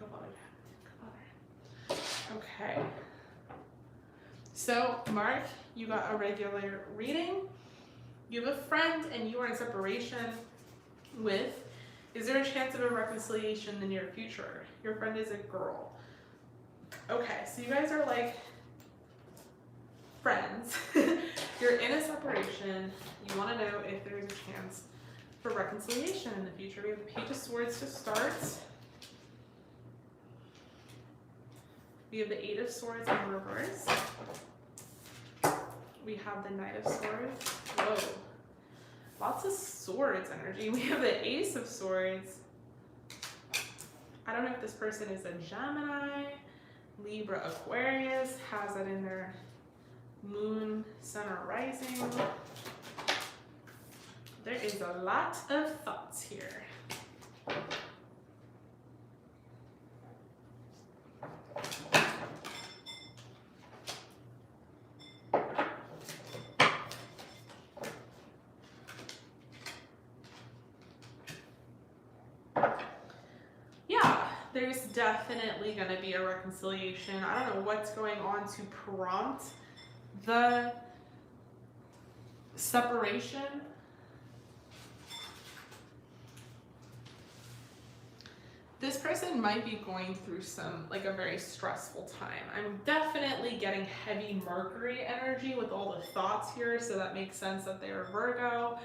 Go bother. Okay. So, Mark, you got a regular reading. You have a friend and you are in separation with. Is there a chance of a reconciliation in the near future? Your friend is a girl. Okay, so you guys are like friends. You're in a separation. You want to know if there's a chance for reconciliation in the future. We have the Page of Swords to start. We have the Eight of Swords in reverse. We have the Knight of Swords. Whoa. Lots of swords energy. We have the Ace of Swords. I don't know if this person is a Gemini, Libra, Aquarius, has that in their moon, sun, or rising. There is a lot of thoughts here. There's definitely going to be a reconciliation. I don't know what's going on to prompt the separation. This person might be going through like a very stressful time. I'm definitely getting heavy Mercury energy with all the thoughts here, so that makes sense that they're Virgo.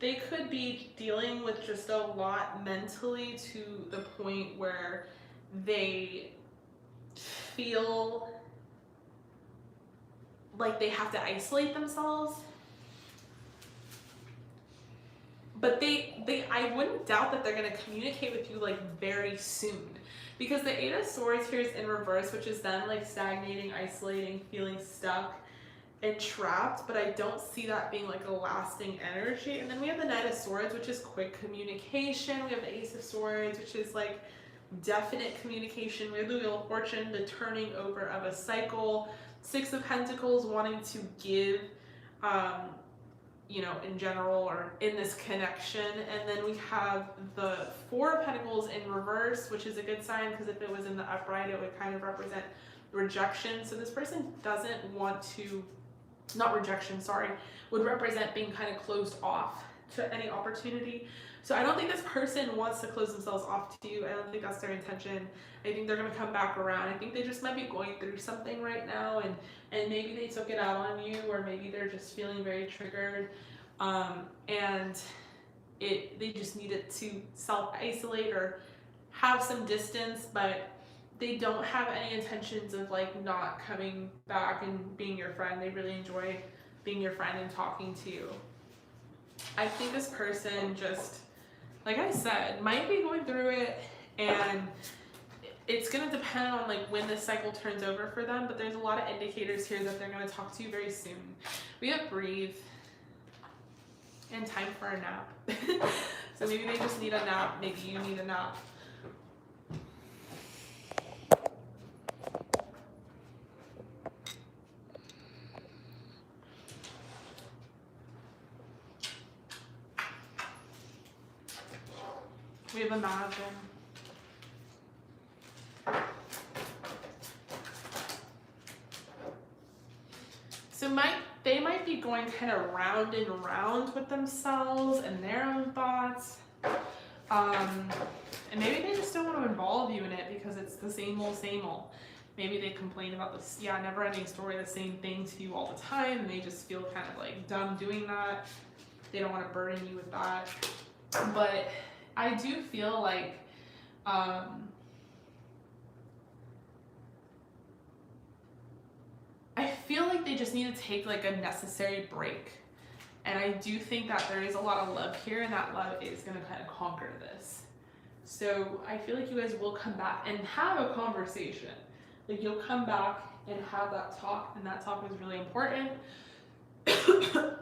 They could be dealing with just a lot mentally to the point where they feel like they have to isolate themselves. But I wouldn't doubt that they're going to communicate with you like very soon. Because the Eight of Swords here is in reverse, which is them like stagnating, isolating, feeling stuck and trapped, but I don't see that being like a lasting energy. And then we have the Knight of Swords, which is quick communication. We have the Ace of Swords, which is like definite communication. We have the Wheel of Fortune, the turning over of a cycle. Six of Pentacles, wanting to give, you know, in general or in this connection. And then we have the Four of Pentacles in reverse, which is a good sign because if it was in the upright, it would kind of represent rejection. So this person doesn't want to, not rejection, sorry, would represent being kind of closed off to any opportunity. So I don't think this person wants to close themselves off to you. I don't think that's their intention. I think they're going to come back around. I think they just might be going through something right now, and maybe they took it out on you, or maybe they're just feeling very triggered, and they just needed to self-isolate or have some distance, but they don't have any intentions of like not coming back and being your friend. They really enjoy being your friend and talking to you. I think this person just, like I said, might be going through it, and it's going to depend on like when this cycle turns over for them, but there's a lot of indicators here that they're going to talk to you very soon. We have breathe and time for a nap. So maybe they just need a nap, maybe you need a nap. we have imagine. So they might be going kind of round and round with themselves and their own thoughts. And maybe they just don't want to involve you in it because it's the same old, same old. Maybe they complain about this, never ending story, the same thing to you all the time, and they just feel kind of like dumb doing that. They don't want to burden you with that. But I do feel like, they just need to take like a necessary break. And I do think that there is a lot of love here, and that love is going to kind of conquer this. So I feel like you guys will come back and have a conversation. Like you'll come back and have that talk, and that talk is really important.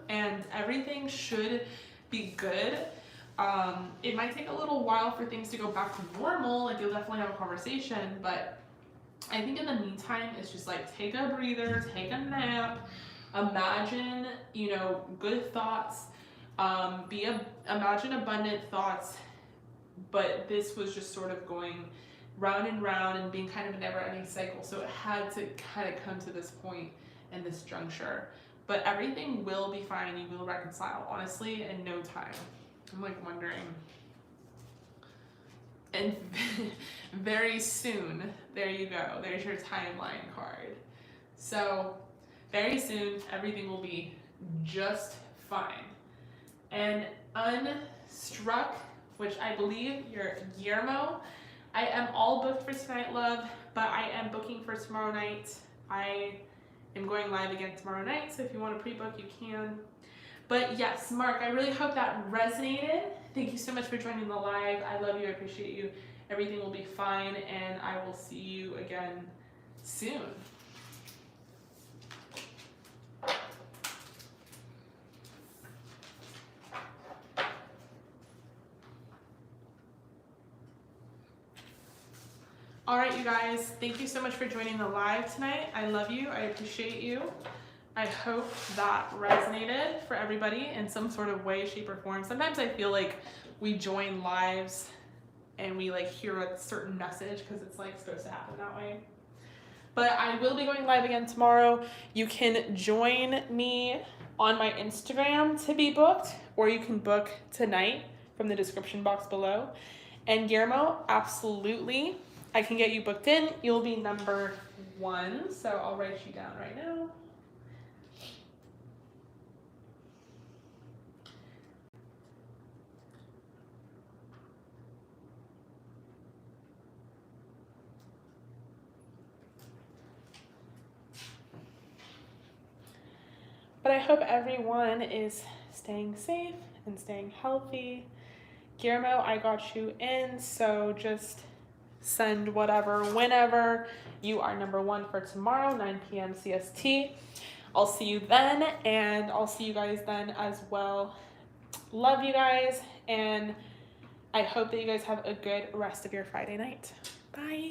And everything should be good. It might take a little while for things to go back to normal. Like you'll definitely have a conversation, but I think in the meantime, it's just like take a breather, take a nap, imagine, good thoughts, imagine abundant thoughts. But this was just sort of going round and round and being kind of a never-ending cycle. So it had to kind of come to this point in this juncture. But everything will be fine. You will reconcile, honestly, in no time. I'm like wondering. And very soon, there you go. There's your timeline card. So very soon, everything will be just fine. And unstruck, which I believe you're Guillermo. I am all booked for tonight, love, but I am booking for tomorrow night. I am going live again tomorrow night, so if you want to pre-book, you can. But yes, Mark, I really hope that resonated. Thank you so much for joining the live. I love you, I appreciate you. Everything will be fine, and I will see you again soon. All right, you guys, thank you so much for joining the live tonight. I love you, I appreciate you. I hope that resonated for everybody in some sort of way, shape, or form. Sometimes I feel like we join lives and we like hear a certain message because it's like supposed to happen that way. But I will be going live again tomorrow. You can join me on my Instagram to be booked, or you can book tonight from the description box below. And Guillermo, absolutely, I can get you booked in. You'll be number 1, so I'll write you down right now. But I hope everyone is staying safe and staying healthy. Guillermo, I got you in, so just send whatever, whenever. You are number 1 for tomorrow, 9 p.m. CST. I'll see you then, and I'll see you guys then as well. Love you guys, and I hope that you guys have a good rest of your Friday night. Bye.